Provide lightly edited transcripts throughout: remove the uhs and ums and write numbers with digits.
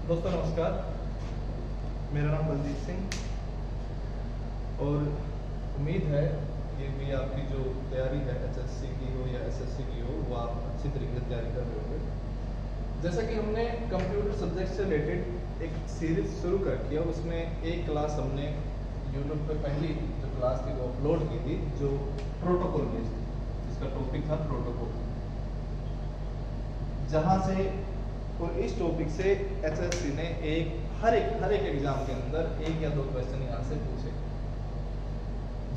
दोस्तों नमस्कार, मेरा नाम बलजीत सिंह और उम्मीद है कि भी आपकी जो तैयारी है एचएससी की हो या एसएससी की हो वो आप अच्छी तरीके से तैयारी कर रहे होंगे। जैसा कि हमने कंप्यूटर सब्जेक्ट से रिलेटेड एक सीरीज शुरू कर किया, उसमें एक क्लास हमने यूट्यूब पे पहली जो क्लास थी वो अपलोड की थी, जो प्रोटोकॉल बेस्ड थी, जिसका टॉपिक था प्रोटोकॉल। जहाँ से और इस टॉपिक से एचएससी ने हर एक एग्जाम के अंदर एक या दो क्वेश्चन यहाँ से पूछे,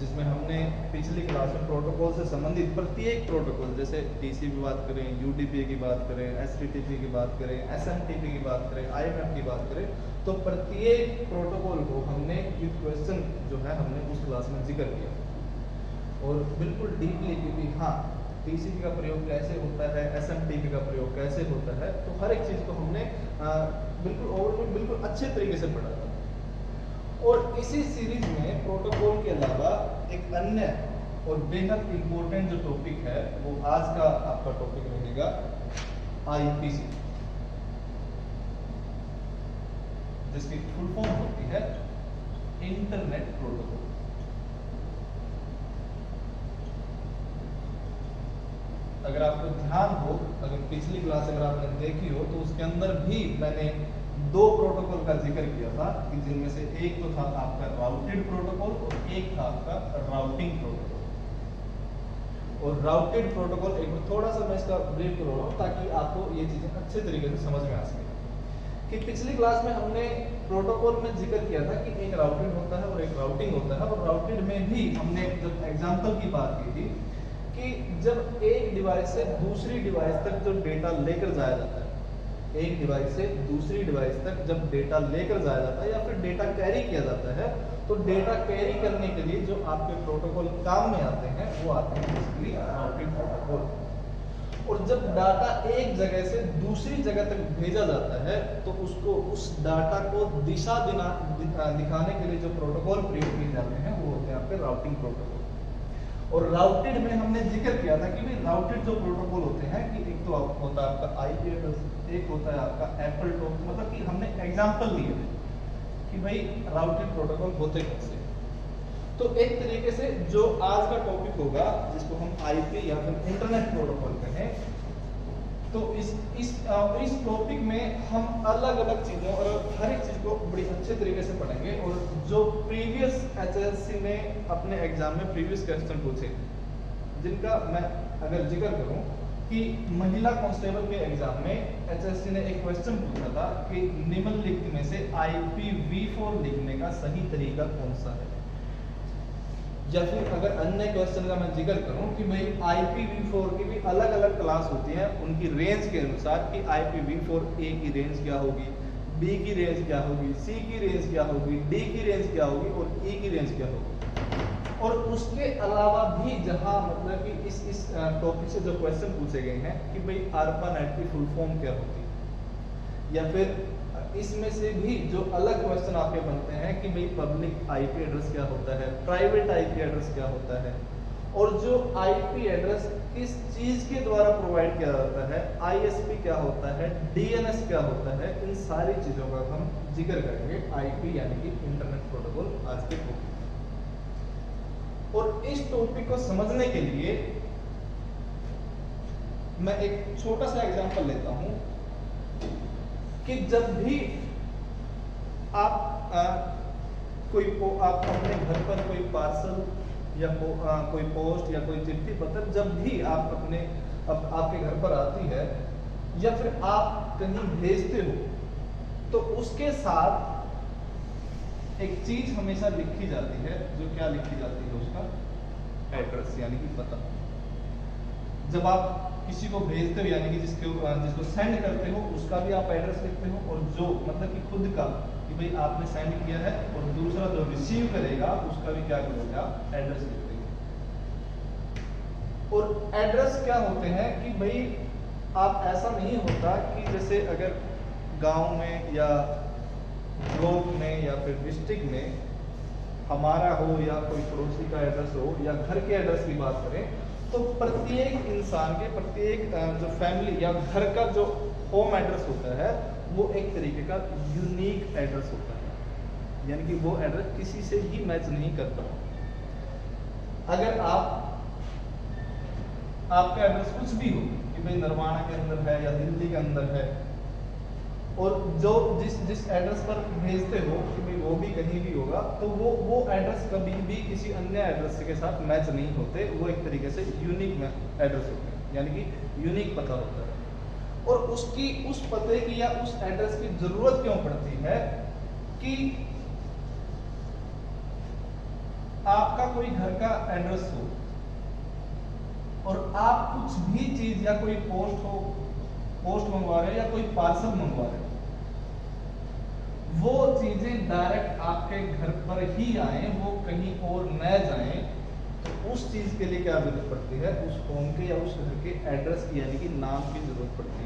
जिसमें हमने पिछली क्लास में प्रोटोकॉल से संबंधित प्रत्येक प्रोटोकॉल, जैसे टीसीपी की बात करें, यूडीपी की बात करें, एसटीटीपी की बात करें, एसएमटीपी की बात करें, आईएमएफ की बात करें, तो प्रत्येक प्रोटोकॉल को हमने विद क्वेश्चन जो है हमने उस क्लास में जिक्र किया और बिल्कुल डीपली कि हाँ टीसीपी का प्रयोग कैसे होता है, एसएमटीपी का प्रयोग कैसे होता है, तो हर एक चीज़ को हमने बिल्कुल ओवरव्यू बिल्कुल अच्छे तरीके से पढ़ा था। और इसी सीरीज में प्रोटोकॉल के अलावा एक अन्य और बेहद इम्पोर्टेंट जो टॉपिक है वो आज का आपका टॉपिक रहेगा आईपीसी, जिसकी फुल फॉर्म होती है इंटरनेट प्रोटोकॉल। अगर आपको ध्यान हो, अगर पिछली क्लास अगर आपने देखी हो तो उसके अंदर भी मैंने दो प्रोटोकॉल का जिक्र किया था कि जिनमें से एक तो था आपका राउटेड प्रोटोकॉल और एक था आपका राउटिंग प्रोटोकॉल। और राउटेड प्रोटोकॉल एक थोड़ा सा मैं इसका ब्रीफ कर रहा हूँ ताकि आपको ये चीजें अच्छे तरीके से समझ में आ सके। कि पिछली क्लास में हमने प्रोटोकॉल में जिक्र किया था कि एक राउटेड होता है और एक राउटिंग होता है, और राउटेड में भी हमने जब एग्जाम्पल की बात की थी कि जब एक डिवाइस से दूसरी डिवाइस तक जो डेटा लेकर जाया जाता है, एक डिवाइस से दूसरी डिवाइस तक जब डेटा लेकर जाया जाता है या फिर डेटा कैरी किया जाता है, तो डेटा कैरी करने के लिए जो आपके प्रोटोकॉल काम में आते हैं वो आते हैं बेसिकली राउटिंग प्रोटोकॉल। और जब डाटा एक जगह से दूसरी जगह तक भेजा जाता है तो उसको उस डाटा को दिशा दिखाने के लिए जो प्रोटोकॉल प्रयोग किए जाते हैं वो होते हैं आपके राउटिंग प्रोटोकॉल। और राउटेड में हमने जिक्र किया था कि भाई राउटेड जो प्रोटोकॉल होते हैं कि एक तो होता है आपका आईपी एड्रेस, एक होता है आपका एप्पल टॉप, मतलब कि हमने एग्जांपल लिए थे कि भाई राउटेड प्रोटोकॉल होते कैसे। तो एक तरीके से जो आज का टॉपिक होगा जिसको हम आईपी या फिर इंटरनेट प्रोटोकॉल कहें, तो इस टॉपिक में हम अलग अलग चीजों और हर एक चीज को बड़ी अच्छे तरीके से पढ़ेंगे। और जो प्रीवियस एचएससी ने अपने एग्जाम में प्रीवियस क्वेश्चन पूछे, जिनका मैं अगर जिक्र करूं कि महिला कांस्टेबल के एग्जाम में एचएससी ने एक क्वेश्चन पूछा था कि निम्नलिखित में से IPv4 लिखने का सही तरीका कौन सा है। या फिर अगर अन्य क्वेश्चन का मैं जिक्र करूं कि भाई IPv4 की भी अलग अलग क्लास होती है उनकी रेंज के अनुसार कि IPv4 A की रेंज क्या होगी, B की रेंज क्या होगी, C की रेंज क्या होगी, D की रेंज क्या होगी और E की रेंज क्या होगी। और उसके अलावा भी जहां मतलब कि इस टॉपिक से जो क्वेश्चन पूछे गए हैं कि भाई ARPANET की फुल फॉर्म क्या होती है, या फिर इसमें से भी जो अलग क्वेश्चन आपके बनते हैं कि भाई पब्लिक आईपी एड्रेस क्या होता है, प्राइवेट आईपी एड्रेस क्या होता है, और जो आईपी एड्रेस किस चीज के द्वारा प्रोवाइड किया जाता है, आईएसपी क्या होता है, डीएनएस क्या होता है, इन सारी चीजों का हम जिक्र करेंगे आईपी यानी कि इंटरनेट प्रोटोकॉल आज के टॉपिक। और इस टॉपिक को समझने के लिए मैं एक छोटा सा एग्जांपल लेता हूं कि जब भी आप आप अपने घर पर कोई पार्सल या कोई पोस्ट या कोई चिट्ठी पत्र जब भी आप आपके घर पर आती है या फिर आप कहीं भेजते हो, तो उसके साथ एक चीज हमेशा लिखी जाती है। जो क्या लिखी जाती है, उसका एड्रेस यानी कि पता। जब आप किसी को भेजते हो यानी कि जिसको सेंड करते हो उसका भी आप एड्रेस लिखते हो, और जो मतलब कि खुद का कि भाई आपने सेंड किया है, और दूसरा जो रिसीव करेगा उसका भी क्या करोगे, आप एड्रेस लिख देंगे। और एड्रेस क्या होते हैं कि भाई आप ऐसा नहीं होता कि जैसे अगर गांव में या ब्लॉक में या फिर डिस्ट्रिक्ट में हमारा हो या कोई पड़ोसी का एड्रेस हो या घर के एड्रेस की बात करें, तो प्रत्येक इंसान के प्रत्येक जो फैमिली या घर का जो होम एड्रेस होता है वो एक तरीके का यूनिक एड्रेस होता है, यानी कि वो एड्रेस किसी से भी मैच नहीं करता। अगर आपका एड्रेस कुछ भी हो कि भाई नरवाना के अंदर है या दिल्ली के अंदर है, और जो जिस एड्रेस पर भेजते हो कि भाई वो भी कहीं भी होगा, तो वो एड्रेस कभी भी किसी अन्य एड्रेस के साथ मैच नहीं होते, वो एक तरीके से यूनिक एड्रेस होते हैं, यानी कि यूनिक पता होता है। और उस पते की या उस एड्रेस की जरूरत क्यों पड़ती है कि आपका कोई घर का एड्रेस हो और आप कुछ भी चीज या कोई पोस्ट मंगवा रहे हो या कोई पार्सल मंगवा रहे हो, वो चीजें डायरेक्ट आपके घर पर ही आए, वो कहीं और न जाए, तो उस चीज के लिए क्या जरूरत पड़ती है, उस होम के या उस घर के एड्रेस की यानी कि नाम की जरूरत पड़ती है।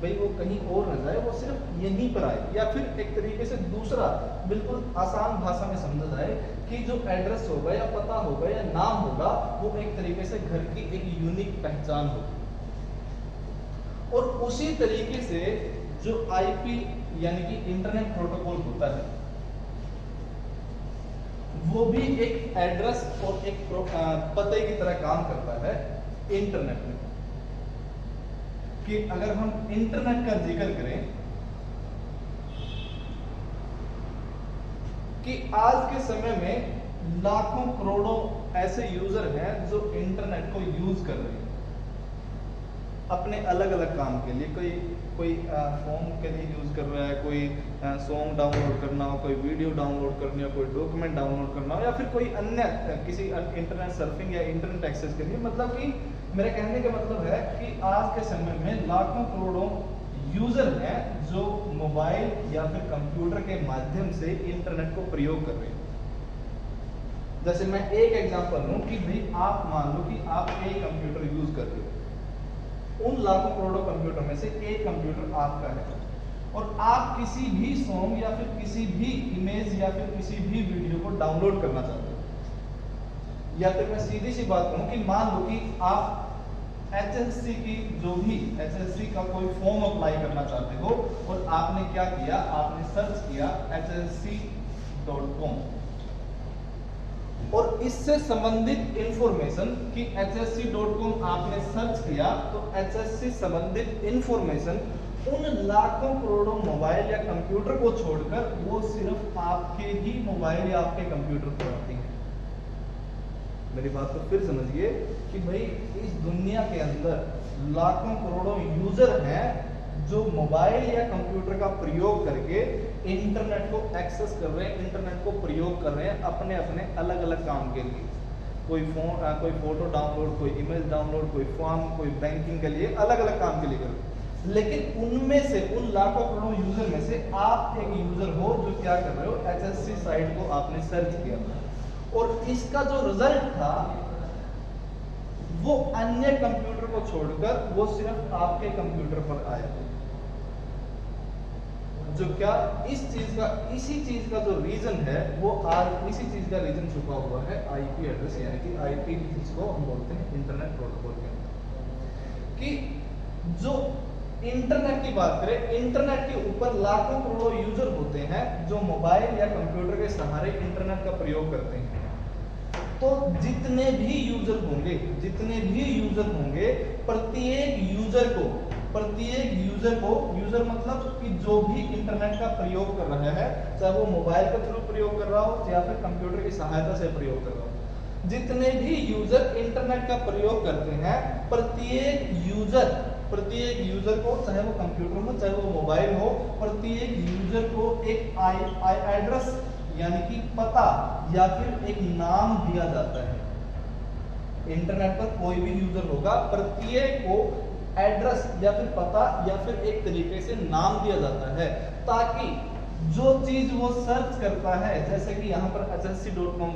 भाई वो कहीं और न जाए, वो सिर्फ यहीं पर आए। या फिर एक तरीके से दूसरा बिल्कुल आसान भाषा में समझा जाए कि जो एड्रेस होगा या पता होगा या नाम होगा, वो एक तरीके से घर की एक यूनिक पहचान होगी। और उसी तरीके से जो आईपी यानी कि इंटरनेट प्रोटोकॉल होता है, वो भी एक एड्रेस और एक पते की तरह काम करता है इंटरनेट में। कि अगर हम इंटरनेट का जिक्र करें कि आज के समय में लाखों करोड़ों ऐसे यूजर हैं जो इंटरनेट को यूज कर रहे हैं अपने अलग अलग काम के लिए। कोई फॉर्म के लिए यूज कर रहा है, कोई सॉन्ग डाउनलोड करना हो, कोई वीडियो डाउनलोड करनी हो, कोई डॉक्यूमेंट डाउनलोड करना हो, या फिर कोई अन्य किसी इंटरनेट सर्फिंग या इंटरनेट एक्सेस के लिए। मतलब कि मेरे कहने का मतलब है कि आज के समय में लाखों करोड़ों यूजर हैं जो मोबाइल या फिर कंप्यूटर के माध्यम से इंटरनेट को प्रयोग कर रहे हैं। जैसे मैं एक एग्जांपल लूं कि भाई आप मान लो कि आप एक कंप्यूटर यूज कर रहे हो, उन लाखों करोड़ों कंप्यूटर में से एक कंप्यूटर आपका है, और आप किसी भी सॉन्ग या फिर किसी भी इमेज या फिर किसी भी वीडियो को डाउनलोड करना चाहते हो, या फिर मैं सीधी सी बात कहूं कि मान लो कि आप एचएससी की एचएससी का कोई फॉर्म अप्लाई करना चाहते हो, और आपने क्या किया, आपने सर्च किया hsc.com, और इससे संबंधित इंफॉर्मेशन कि hsc.com आपने सर्च किया, तो hsc संबंधित इंफॉर्मेशन उन लाखों करोड़ों मोबाइल या कंप्यूटर को छोड़कर वो सिर्फ आपके ही मोबाइल या आपके कंप्यूटर पर आती है। मेरी बात को फिर समझिए कि भाई इस दुनिया के अंदर लाखों करोड़ों यूजर हैं जो मोबाइल या कंप्यूटर का प्रयोग करके इंटरनेट को एक्सेस कर रहे हैं, इंटरनेट को प्रयोग कर रहे हैं अपने अपने अलग अलग काम के लिए। कोई फोटो डाउनलोड, कोई इमेज डाउनलोड, कोई फॉर्म, कोई बैंकिंग के लिए, अलग अलग काम के लिए कर रहे हैं। लेकिन उनमें से, उन लाखों करोड़ों यूजर में से आप एक यूजर हो जो क्या कर रहे हो, एचएससी साइट को आपने सर्च किया, और इसका जो रिजल्ट था वो अन्य कंप्यूटर को छोड़कर वो सिर्फ आपके कंप्यूटर पर आया। जो क्या इसी चीज का जो रीजन है, वो आज इसी चीज का रीजन छुपा हुआ है आईपी एड्रेस, यानी कि आईपी जिसको हम बोलते हैं इंटरनेट प्रोटोकॉल के अंदर। कि जो इंटरनेट की बात करें, इंटरनेट के ऊपर लाखों करोड़ों यूजर होते हैं जो मोबाइल या कंप्यूटर के सहारे इंटरनेट का प्रयोग करते हैं। तो जितने भी यूजर होंगे, प्रत्येक यूजर को यूजर मतलब कि जो भी इंटरनेट का प्रयोग कर रहा है, चाहे वो मोबाइल के थ्रू प्रयोग कर रहा हो या फिर कंप्यूटर की सहायता से प्रयोग कर रहा हो, जितने भी यूजर इंटरनेट का प्रयोग करते हैं, प्रत्येक यूजर को, चाहे वो कंप्यूटर हो चाहे वो मोबाइल हो, प्रत्येक यूजर को एक एड्रेस यानी कि पता या फिर एक नाम दिया जाता है। इंटरनेट पर कोई भी यूजर होगा, प्रत्येक को एड्रेस या फिर पता या फिर एक तरीके से नाम दिया जाता है, ताकि जो चीज वो सर्च करता है, जैसे कि यहाँ पर hsc.com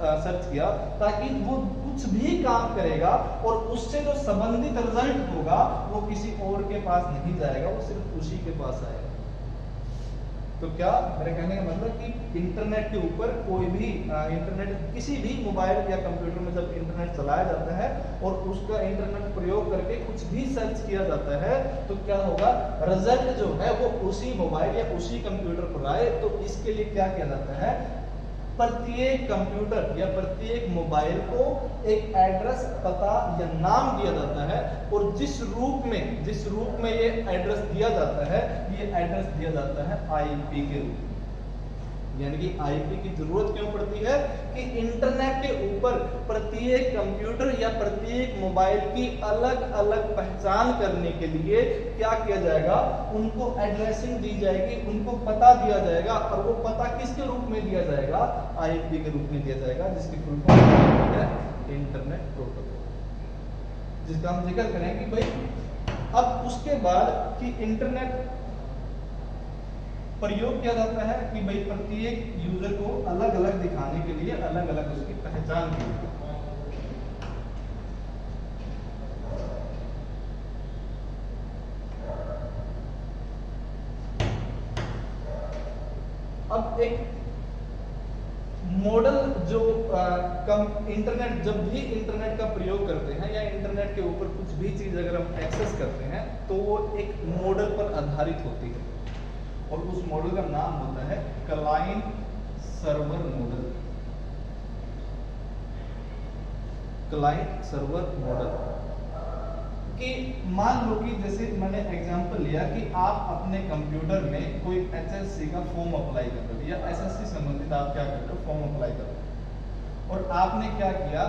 सर्च किया, ताकि वो कुछ भी काम करेगा और उससे जो संबंधित रिजल्ट होगा वो किसी और के पास नहीं जाएगा, वो सिर्फ उसी के पास आएगा। तो क्या मेरे कहने का मतलब कि इंटरनेट के ऊपर कोई भी इंटरनेट किसी भी मोबाइल या कंप्यूटर में जब इंटरनेट चलाया जाता है और उसका इंटरनेट प्रयोग करके कुछ भी सर्च किया जाता है तो क्या होगा, रिजल्ट जो है वो उसी मोबाइल या उसी कंप्यूटर पर आए। तो इसके लिए क्या किया जाता है, प्रत्येक कंप्यूटर या प्रत्येक मोबाइल को एक एड्रेस, पता या नाम दिया जाता है और जिस रूप में ये एड्रेस दिया जाता है, ये एड्रेस दिया जाता है आईपी के रूप में। यानी कि आईपी की जरूरत क्यों पड़ती है कि इंटरनेट के ऊपर प्रत्येक कंप्यूटर या प्रत्येक मोबाइल की अलग अलग पहचान करने के लिए क्या किया जाएगा, उनको एड्रेसिंग दी जाएगी, उनको पता दिया जाएगा। और वो पता किसके रूप में दिया जाएगा, आईपी के रूप में दिया जाएगा, जिसकी फुल फॉर्म है इंटरनेट प्रोटोकॉल, जिसका हम जिक्र करेंगे भाई। अब उसके बाद कि इंटरनेट प्रयोग किया जाता है कि भाई प्रत्येक यूजर को अलग अलग दिखाने के लिए, अलग अलग उसकी पहचान के लिए। अब एक मॉडल जो इंटरनेट, जब भी इंटरनेट का प्रयोग करते हैं या इंटरनेट के ऊपर कुछ भी चीज अगर हम एक्सेस करते हैं तो वो एक मॉडल पर आधारित होती है और उस मॉडल का नाम होता है client server model. Client server model कि मान लो कि जैसे मैंने एग्जांपल लिया कि आप अपने कंप्यूटर में कोई एचएससी का फॉर्म अप्लाई कर रहे हो या एसएससी संबंधित आप क्या कर रहे हो, फॉर्म अप्लाई कर रहे हो और आपने क्या किया,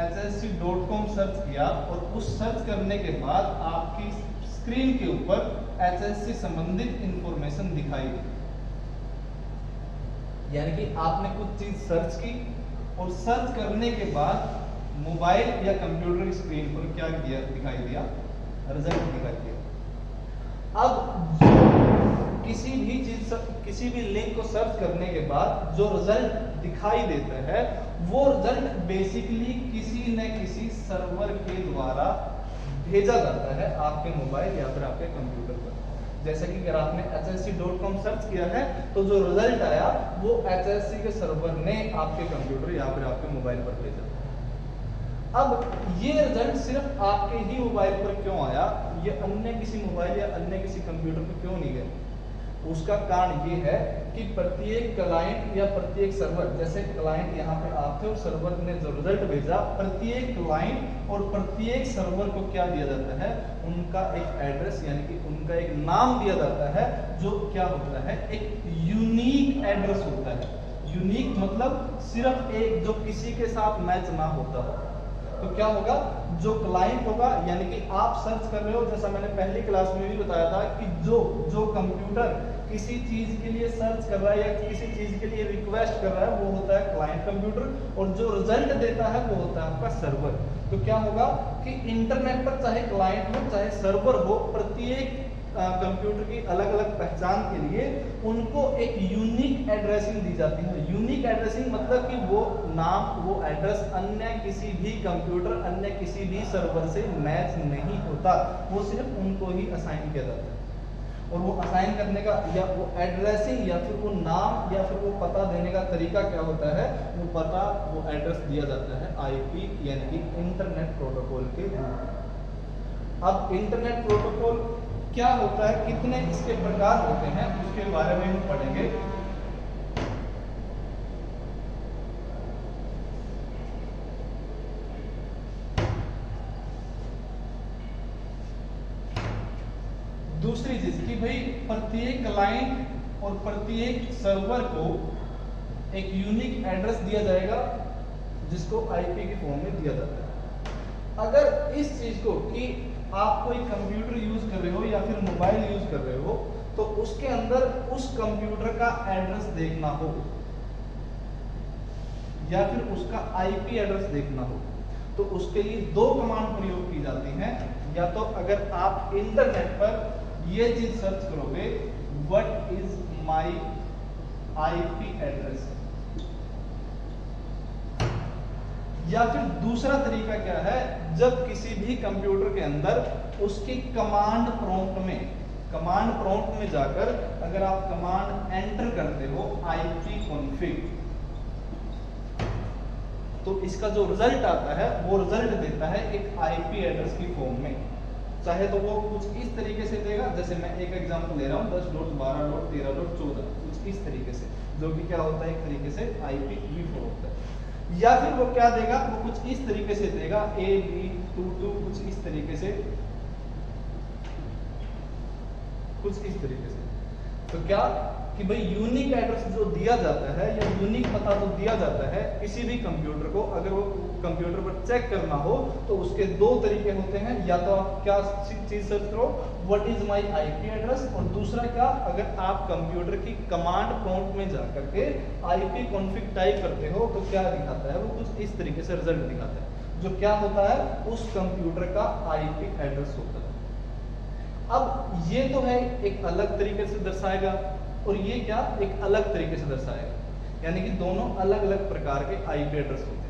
hsc.com सर्च किया और उस सर्च करने के बाद आपकी स्क्रीन के ऊपर एचएससी संबंधित इंफॉर्मेशन दिखाई दी। यानी कि आपने कुछ चीज सर्च की और सर्च करने के बाद मोबाइल या कंप्यूटर की स्क्रीन पर क्या दिया, दिखाई दिया, रिजल्ट दिखाई दिया। अब किसी भी चीज, किसी भी लिंक को सर्च करने के बाद जो रिजल्ट दिखाई देता है वो रिजल्ट बेसिकली किसी न किसी सर्वर के द्वारा भेजा जाता है आपके मोबाइल या फिर आपके कंप्यूटर पर। जैसे कि अगर आपने hsc.com सर्च किया है तो जो रिजल्ट आया वो hsc के सर्वर ने आपके कंप्यूटर या फिर आपके मोबाइल पर भेजा। अब ये रिजल्ट सिर्फ आपके ही मोबाइल पर क्यों आया, ये अन्य किसी मोबाइल या अन्य किसी कंप्यूटर पर क्यों नहीं गया, उसका कारण ये है कि प्रत्येक क्लाइंट या प्रत्येक सर्वर, जैसे क्लाइंट यहाँ पे आप थे और सर्वर ने जो रिजल्ट भेजा, प्रत्येक क्लाइंट और प्रत्येक सर्वर को क्या दिया जाता है, उनका एक एड्रेस यानी कि उनका एक नाम दिया जाता है जो क्या होता है, एक यूनिक एड्रेस होता है। यूनिक मतलब सिर्फ एक, जो किसी के साथ मैच ना होता हो। तो क्या होगा, जो क्लाइंट होगा यानी कि आप सर्च कर रहे हो, जैसा मैंने पहली क्लास में भी बताया था कि जो कंप्यूटर किसी चीज के लिए सर्च कर रहा है या किसी चीज के लिए रिक्वेस्ट कर रहा है वो होता है क्लाइंट कंप्यूटर और जो रिजल्ट देता है वो होता है आपका सर्वर। तो क्या होगा कि इंटरनेट पर चाहे क्लाइंट हो चाहे सर्वर हो, प्रत्येक कंप्यूटर की अलग अलग पहचान के लिए उनको एक यूनिक एड्रेसिंग दी जाती है। यूनिक एड्रेसिंग मतलब कि वो नाम, वो एड्रेस अन्य किसी भी कंप्यूटर, अन्य किसी भी सर्वर से मैच नहीं होता, वो सिर्फ उनको ही असाइन किया जाता है। और वो असाइन करने का या वो एड्रेसिंग या फिर वो नाम या फिर वो पता देने का तरीका क्या होता है, वो पता, वो एड्रेस दिया जाता है आईपी यानी कि इंटरनेट प्रोटोकॉल के द्वारा। अब इंटरनेट प्रोटोकॉल क्या होता है, कितने इसके प्रकार होते हैं, उसके बारे में हम पढ़ेंगे। दूसरी चीज कि भाई प्रत्येक क्लाइंट और प्रत्येक सर्वर को एक यूनिक एड्रेस दिया जाएगा जिसको आईपी के फॉर्म में दिया जाता है। अगर इस चीज को कि आप कोई कंप्यूटर यूज कर रहे हो या फिर मोबाइल यूज कर रहे हो तो उसके अंदर उस कंप्यूटर का एड्रेस देखना हो या फिर उसका आईपी एड्रेस देखना हो तो उसके लिए दो कमांड प्रयोग की जाती हैं। या तो अगर आप इंटरनेट पर ये चीज सर्च करोगे, what is my IP address, या फिर दूसरा तरीका क्या है, जब किसी भी कंप्यूटर के अंदर उसकी कमांड प्रॉम्प्ट में कमांड प्रॉम्प्ट में जाकर अगर आप कमांड एंटर करते हो ipconfig, तो इसका जो रिजल्ट आता है वो रिजल्ट देता है एक आईपी एड्रेस की फॉर्म में। चाहे तो वो कुछ इस तरीके से देगा, जैसे मैं एक एग्जांपल ले रहा हूँ 10.12.13.14, कुछ इस तरीके से, जो कि क्या होता है एक तरीके से IPv4 होता है। या फिर वो क्या देगा, वो कुछ इस तरीके से देगा AB22, कुछ इस तरीके से, कुछ इस तरीके से। तो क्या कि भाई यूनिक एड्रेस जो दिया जाता है या यूनिक पता जो दिया जाता है किसी भी कंप्यूटर को, अगर वो कंप्यूटर पर चेक करना हो तो उसके दो तरीके होते हैं। या तो आप क्या चीज सर्च करो, what is my IP address, और दूसरा क्या, अगर आप कंप्यूटर की कमांड प्रॉम्प्ट में जाकर के ipconfig टाइप करते हो तो क्या दिखाता है, वो कुछ इस तरीके से रिजल्ट दिखाता है, जो क्या होता है उस कंप्यूटर का आईपी एड्रेस होता है। अब ये तो है एक अलग तरीके से दर्शाएगा, और ये क्या एक अलग तरीके से दर्शाएगा, यानी कि दोनों अलग अलग प्रकार के आईपी एड्रेस होते हैं।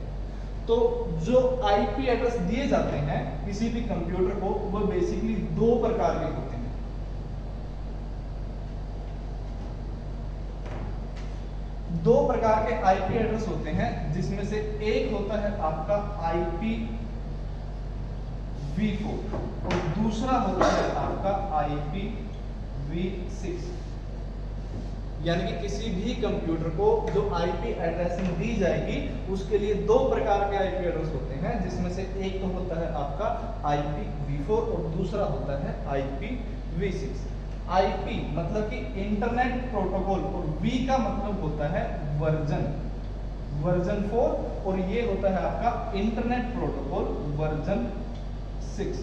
तो जो आईपी एड्रेस दिए जाते हैं किसी भी कंप्यूटर को, वो बेसिकली दो प्रकार के होते हैं। दो प्रकार के आईपी एड्रेस होते हैं, जिसमें से एक होता है आपका IPv4 और दूसरा होता है आपका IPv6। यानी कि किसी भी कंप्यूटर को जो आईपी एड्रेसिंग दी जाएगी उसके लिए दो प्रकार के आईपी एड्रेस होते हैं, जिसमें से एक तो होता है आपका IPv4 और दूसरा होता है IPv6। आईपी मतलब कि इंटरनेट प्रोटोकॉल, और V का मतलब होता है वर्जन 4, और ये होता है आपका इंटरनेट प्रोटोकॉल वर्जन 6।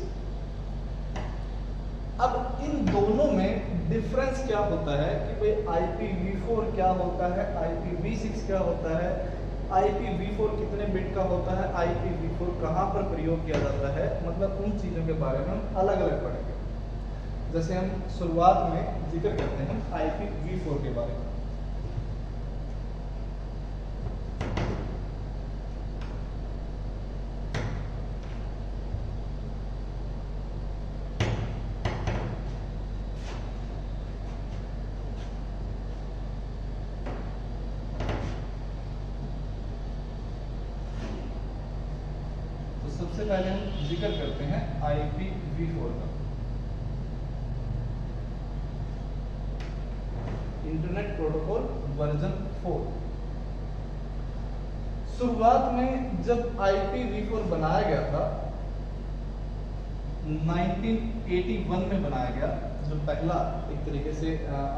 अब इन दोनों में डिफरेंस क्या होता है कि भाई IPv4 क्या होता है, IPv6 क्या होता है, IPv4 कितने बिट का होता है, IPv4 कहाँ पर प्रयोग किया जाता है, मतलब उन चीजों के बारे में हम अलग अलग पढ़ेंगे। जैसे हम शुरुआत में जिक्र करते हैं IPv4 के बारे में। सबसे पहले हम जिक्र करते हैं IPv4 का। Internet protocol version 4। शुरुआत में जब IPv4 बनाया गया था 1981 में बनाया गया, जो पहला एक तरीके से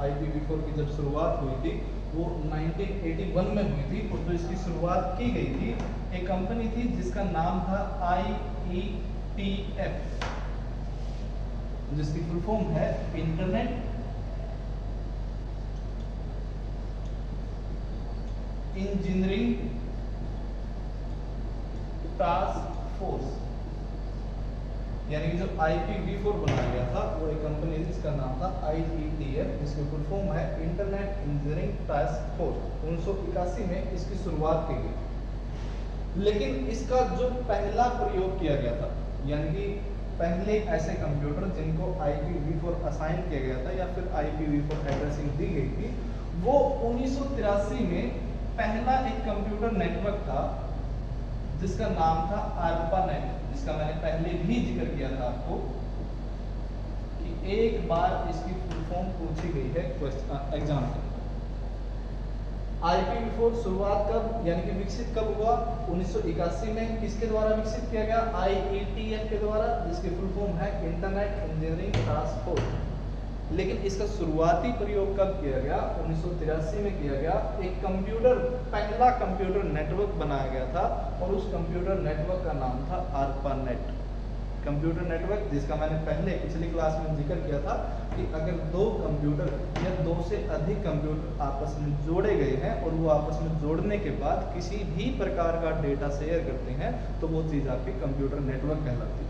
IPv4 की जब शुरुआत हुई थी वो 1981 में हुई थी, और जो इसकी शुरुआत की गई थी एक कंपनी थी जिसका नाम था IETF, जिसकी फुल फॉर्म है इंटरनेट इंजीनियरिंग टास्क फोर्स। यानी कि जब IPv4 बनाया गया था वो एक कंपनी थी जिसका नाम था IETF, जिसकी फुल फॉर्म है इंटरनेट इंजीनियरिंग टास्क फोर्स। 1981 में इसकी शुरुआत की गई, लेकिन इसका जो पहला प्रयोग किया गया था, यानी कि पहले ऐसे कंप्यूटर जिनको IPv4 असाइन किया गया था या फिर IPv4 एड्रेसिंग दी गई थी, वो 1983 में पहला एक कंप्यूटर नेटवर्क था जिसका नाम था ARPANET, जिसका मैंने पहले भी जिक्र किया था आपको कि एक बार इसकी फुल फॉर्म पूछी गई है एग्जाम में। IPv4 शुरुआत कब यानी कि विकसित कब हुआ, 1981 में। किसके द्वारा विकसित किया गया, IETF के द्वारा, जिसकी फुल फॉर्म है इंटरनेट इंजीनियरिंग टास्क फोर्स। लेकिन इसका शुरुआती प्रयोग कब किया गया, 1983 में किया गया। एक कंप्यूटर, पहला कंप्यूटर नेटवर्क बनाया गया था और उस कंप्यूटर नेटवर्क का नाम था ARPANET कंप्यूटर नेटवर्क, जिसका मैंने पहले पिछली क्लास में जिक्र किया था कि अगर दो कंप्यूटर या दो से अधिक कंप्यूटर आपस में जोड़े गए हैं और वो आपस में जोड़ने के बाद किसी भी प्रकार का डेटा शेयर करते हैं तो वो चीज़ आपकी कंप्यूटर नेटवर्क कहलाती है।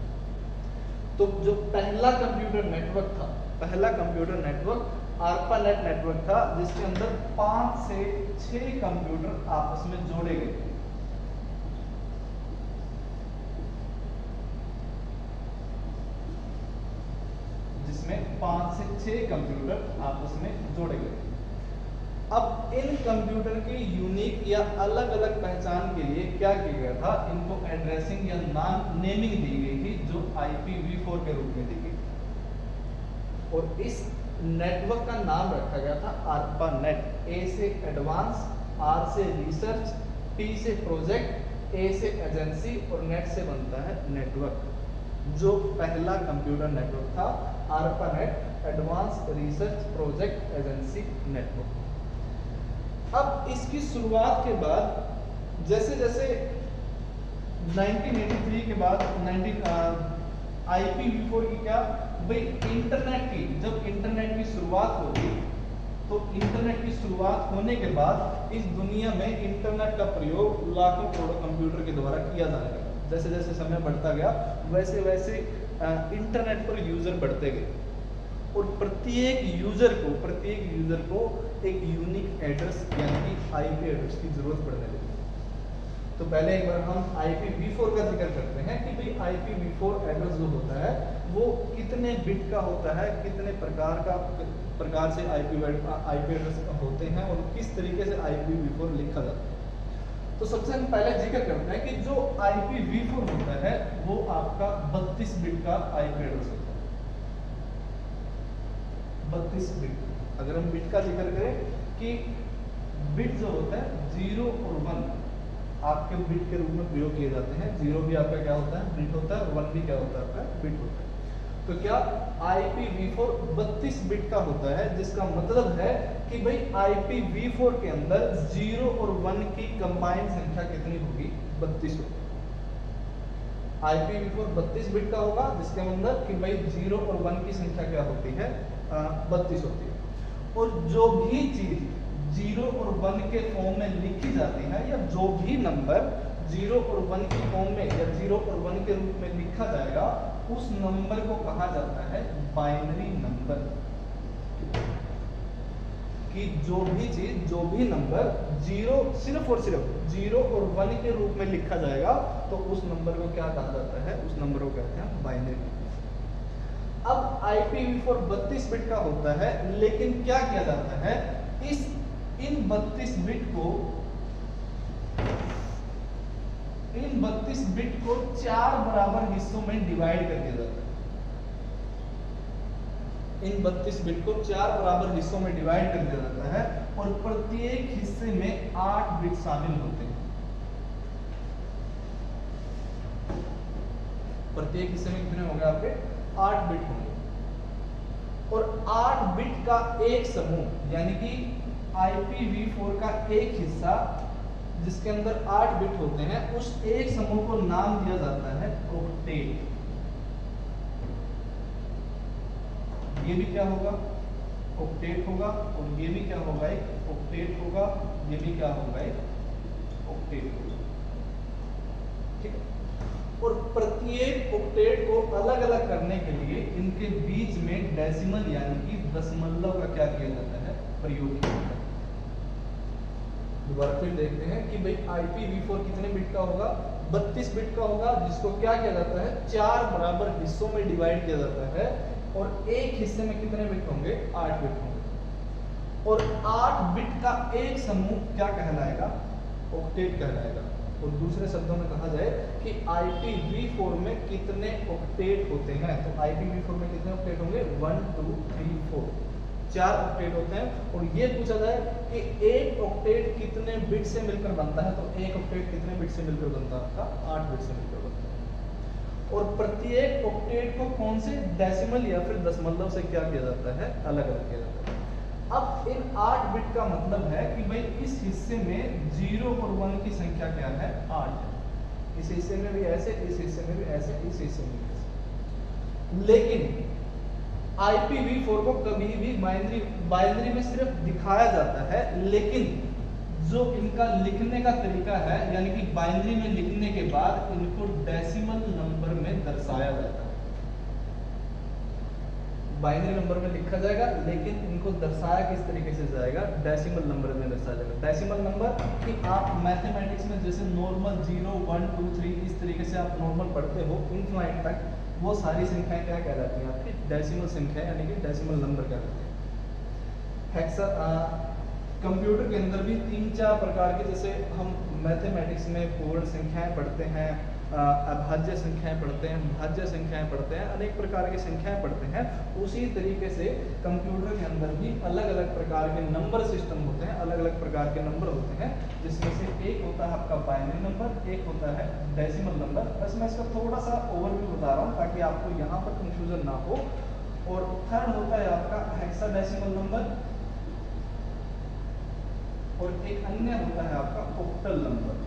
तो जो पहला कंप्यूटर नेटवर्क था, पहला कंप्यूटर नेटवर्क ARPANET नेटवर्क था, जिसके अंदर 5 से 6 कंप्यूटर आपस में जोड़े गए थे। जिसमें 5 से 6 कंप्यूटर आपस में जोड़े गए। अब इन कंप्यूटर की यूनिक या अलग अलग पहचान के लिए क्या किया गया था, इनको एड्रेसिंग या नाम नेमिंग दी गई थी जो IPv4 के रूप में दी गई थी। और इस नेटवर्क का नाम रखा गया था ARPANET। ए से एडवांस, आर से रिसर्च, पी से प्रोजेक्ट, ए से एजेंसी और नेट से बनता है नेटवर्क। जो पहला कंप्यूटर नेटवर्क था ARPANET, advance research project agency network. अब इसकी शुरुआत के बाद जैसे जैसे 1983 के बाद IPv4 की क्या भाई इंटरनेट की, जब इंटरनेट की शुरुआत होगी तो इंटरनेट की शुरुआत होने के बाद इस दुनिया में इंटरनेट का प्रयोग लाखों करोड़ों कंप्यूटर के द्वारा किया जाने लगा। जैसे जैसे समय बढ़ता गया वैसे वैसे इंटरनेट पर यूजर बढ़ते गए और प्रत्येक यूजर को एक यूनिक एड्रेस यानी कि IP एड्रेस की जरूरत पड़ने लगी। तो पहले एक बार हम IPv4 का जिक्र करते हैं कि भाई IPv4 एड्रेस जो होता है वो कितने बिट का होता है, कितने प्रकार से IP एड्रेस होते हैं और किस तरीके से IPv4 लिखा जाता है। तो सबसे हम पहले जिक्र करते हैं कि जो IPv4 होता है वो आपका 32 बिट का IP एड्रेस होता है। 32 बिट। अगर हम बिट का जिक्र करें कि बिट जो होता है 0 और 1 आपके बिट के रूप में प्रयोग किए जाते हैं। 0 भी आपका क्या होता है, बिट होता है, 1 भी क्या होता है, आपका बिट होता है। तो क्या IPv4 32 बिट का होता है, जिसका मतलब है कि भाई IPv4 के अंदर 0 और 1 की कंबाइंड संख्या कितनी होगी, 32 होगी। IPv4 32 बिट का होगा जिसके मतलब कि भाई 0 और 1 की संख्या क्या होती है, 32 होती है। और जो भी चीज 0 और 1 के फॉर्म में लिखी जाती है या जो भी नंबर 0 और 1 की फॉर्म में या 0 और 1 के रूप में लिखा जाएगा उस नंबर को कहा जाता है बाइनरी नंबर। कि जो भी नंबर 0 सिर्फ और सिर्फ 0 और 1 के रूप में लिखा जाएगा तो उस नंबर को क्या कहा जाता है, उस नंबर को कहते हैं बाइनरी नंबर। अब IPv4 32 बिट का होता है, लेकिन क्या किया जाता है, इन 32 बिट को 4 बराबर हिस्सों में डिवाइड कर दिया जाता है। इन 32 बिट को 4 बराबर हिस्सों में डिवाइड कर दिया जाता है और प्रत्येक हिस्से में 8 बिट शामिल होते हैं। प्रत्येक हिस्से में कितने होंगे आपके, 8 बिट होंगे। और 8 बिट का एक समूह यानी कि IPv4 का एक हिस्सा जिसके अंदर 8 बिट होते हैं, उस एक समूह को नाम दिया जाता है ऑक्टेट। ये भी क्या होगा, ऑक्टेट होगा, और ये भी क्या होगा, एक ऑक्टेट होगा, ये भी क्या होगा, एक ऑक्टेट होगा। ठीक है। और प्रत्येक ऑक्टेट को अलग अलग करने के लिए इनके बीच में डेसिमल यानी कि दशमलव का क्या किया जाता है, प्रयोग किया जाता है। दोबारा फिर देखते हैं कि भाई IPv4 कितने बिट का होगा, 32 बिट का होगा, जिसको क्या किया जाता है, 4 बराबर हिस्सों में डिवाइड किया जाता है और एक हिस्से में कितने बिट होंगे, 8 बिट होंगे। और 8 बिट का एक समूह क्या कहलाएगा, ऑक्टेट कहलाएगा। और दूसरे शब्दों में कहा जाए कि IPv4 में कितने ऑक्टेट होते हैं, तो IPv4 में कितने ऑक्टेट होंगे, 1 2 3 4, 4 ऑक्टेट होते हैं। और ये पूछा जाए कि एक ऑक्टेट कितने बिट से मिलकर बनता है, तो एक ऑक्टेट कितने बिट से मिलकर बनता है, आपका 8 बिट से मिलकर बनता है। और प्रत्येक ऑक्टेट को कौन से डेसिमल या फिर दशमलव से क्या किया जाता है, अलग अलग किया जाता है। अब इन 8 बिट का मतलब है कि भाई इस हिस्से में 0 और 1 की संख्या क्या है, 8 है। इस हिस्से में भी ऐसे, इस हिस्से में भी ऐसे, इस हिस्से में भी ऐसे। लेकिन IPv4 को कभी भी बाइनरी में सिर्फ दिखाया जाता है, लेकिन जो इनका लिखने का तरीका है यानी कि बाइनरी में लिखने के बाद इनको डेसिमल नंबर में दर्शाया जाता है। बाइनरी नंबर में लिखा जाएगा लेकिन इनको दर्शाया किस तरीके से जाएगा, डेसिमल नंबर में दर्शाया जाएगा। डेसिमल नंबर कि आप मैथमेटिक्स में जैसे नॉर्मल 0 1 2 3 इस तरीके से आप नॉर्मल पढ़ते हो इनफाइनाइट तक, वो सारी संख्याएं क्या कहलाती हैं आपकी डेसिमल संख्या यानी कि डेसिमल नंबर कहलाते हैं। हेक्सा कंप्यूटर के अंदर भी 3-4 प्रकार के, जैसे हम मैथमेटिक्स में पूर्ण संख्याएं पढ़ते हैं, अभाज्य संख्याएं पढ़ते हैं, भाज्य संख्याएं पढ़ते हैं, अनेक प्रकार की संख्याएं पढ़ते हैं, उसी तरीके से कंप्यूटर के अंदर भी अलग अलग प्रकार के नंबर सिस्टम होते हैं, अलग अलग प्रकार के नंबर होते हैं, जिसमें से एक होता है आपका बाइनरी नंबर, एक होता है डेसिमल नंबर। बस मैं इसका थोड़ा सा ओवरव्यू बता रहा हूँ ताकि आपको यहाँ पर कंफ्यूजन ना हो। और थर्ड होता है आपका हेक्साडेसिमल नंबर, और एक अन्य होता है आपका ऑक्टल नंबर।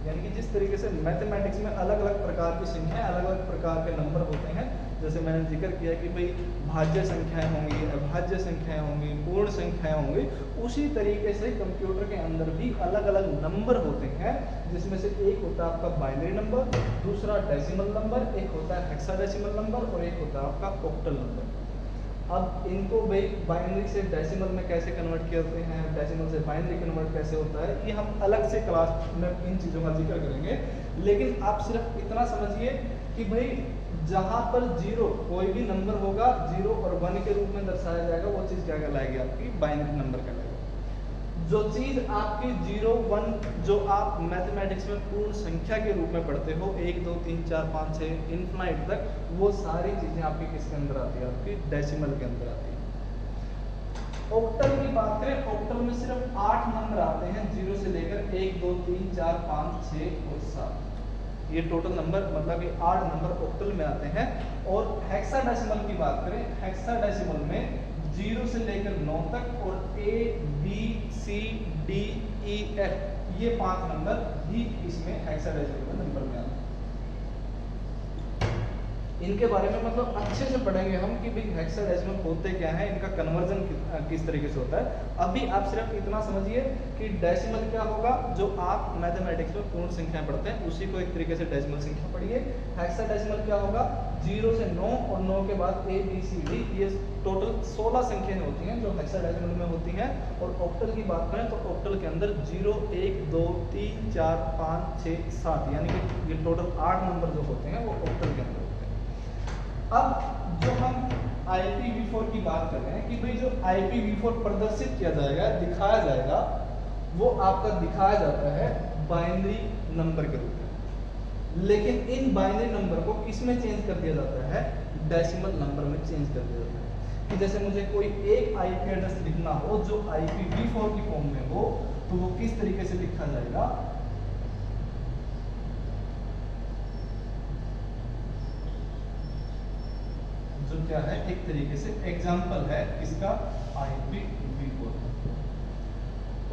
यानी कि जिस तरीके से मैथमेटिक्स में अलग अलग प्रकार की संख्याएं, अलग अलग प्रकार के नंबर होते हैं, जैसे मैंने जिक्र किया कि भाई भाज्य संख्याएं होंगी, अभाज्य संख्याएं होंगी, पूर्ण संख्याएं होंगी, उसी तरीके से कंप्यूटर के अंदर भी अलग अलग नंबर होते हैं, जिसमें से एक होता है आपका बाइनरी नंबर, दूसरा डेसिमल नंबर, एक होता है हेक्साडेसिमल नंबर और एक होता है आपका ऑक्टल नंबर। अब इनको भाई बाइनरी से डेसिमल में कैसे कन्वर्ट करते हैं, डेसिमल से बाइनरी कन्वर्ट कैसे होता है, ये हम अलग से क्लास में इन चीज़ों का जिक्र करेंगे। लेकिन आप सिर्फ इतना समझिए कि भाई जहाँ पर जीरो कोई भी नंबर होगा, 0 और 1 के रूप में दर्शाया जाएगा, वो चीज़ क्या कहलाएगी आपकी बाइनरी नंबर कहलाएगी। जो चीज़ आपकी 0, 1 जो आप मैथमेटिक्स में पूर्ण संख्या के रूप में पढ़ते हो, 1, 2, 3, 4, 5, 6 इनफाइनाइट तक, वो सारी चीज़ें आपकी किसके अंदर आती है, आपकी डेसिमल के अंदर आती है। ऑक्टल की बात करें, ऑक्टल में सिर्फ 8 नंबर आते हैं, 0 से लेकर 1, 2, 3, 4, 5, 6 और 7, ये टोटल नंबर, मतलब ये 8 नंबर ऑक्टल में आते हैं। और हेक्साडेसिमल की बात करें, हेक्साडेसिमल में 0 से लेकर 9 तक और A, B, C, D, E, F ये 5 नंबर भी इसमें हेक्साडेसिमल नंबर में आते हैं। इनके बारे में मतलब अच्छे से पढ़ेंगे हम कि भाई हेक्साडेसिमल होते क्या है, इनका कन्वर्जन किस तरीके से होता है। अभी आप सिर्फ इतना समझिए कि डेसिमल क्या होगा, जो आप मैथमेटिक्स में पूर्ण संख्याएं पढ़ते हैं उसी को एक तरीके से डेसिमल संख्या पढ़िए। हेक्साडेसिमल क्या होगा, 0 से 9 और 9 के बाद A, B, C, D, ये टोटल 16 संख्याएं होती हैं जो हेक्साडेसिमल में होती हैं। और ऑक्टल की बात करें तो ऑक्टल के अंदर 0, 1, 2, 3, 4, 5, 6, 7 यानी कि ये टोटल 8 नंबर जो होते हैं वो ऑक्टल के अंदर। अब जो हम IPv4 की बात कर रहे हैं कि भाई जो IPv4 प्रदर्शित किया जाएगा, दिखाया जाएगा, वो आपका दिखाया जाता है बाइनरी नंबर के रूप में। लेकिन इन बाइनरी नंबर को किस में चेंज कर दिया जाता है, डेसिमल नंबर में चेंज कर दिया जाता है। कि जैसे मुझे कोई एक IP एड्रेस लिखना हो जो IPv4 की फॉर्म में हो, तो वो किस तरीके से लिखा जाएगा, जो क्या है एक तरीके से एग्जाम्पल है इसका IPv4।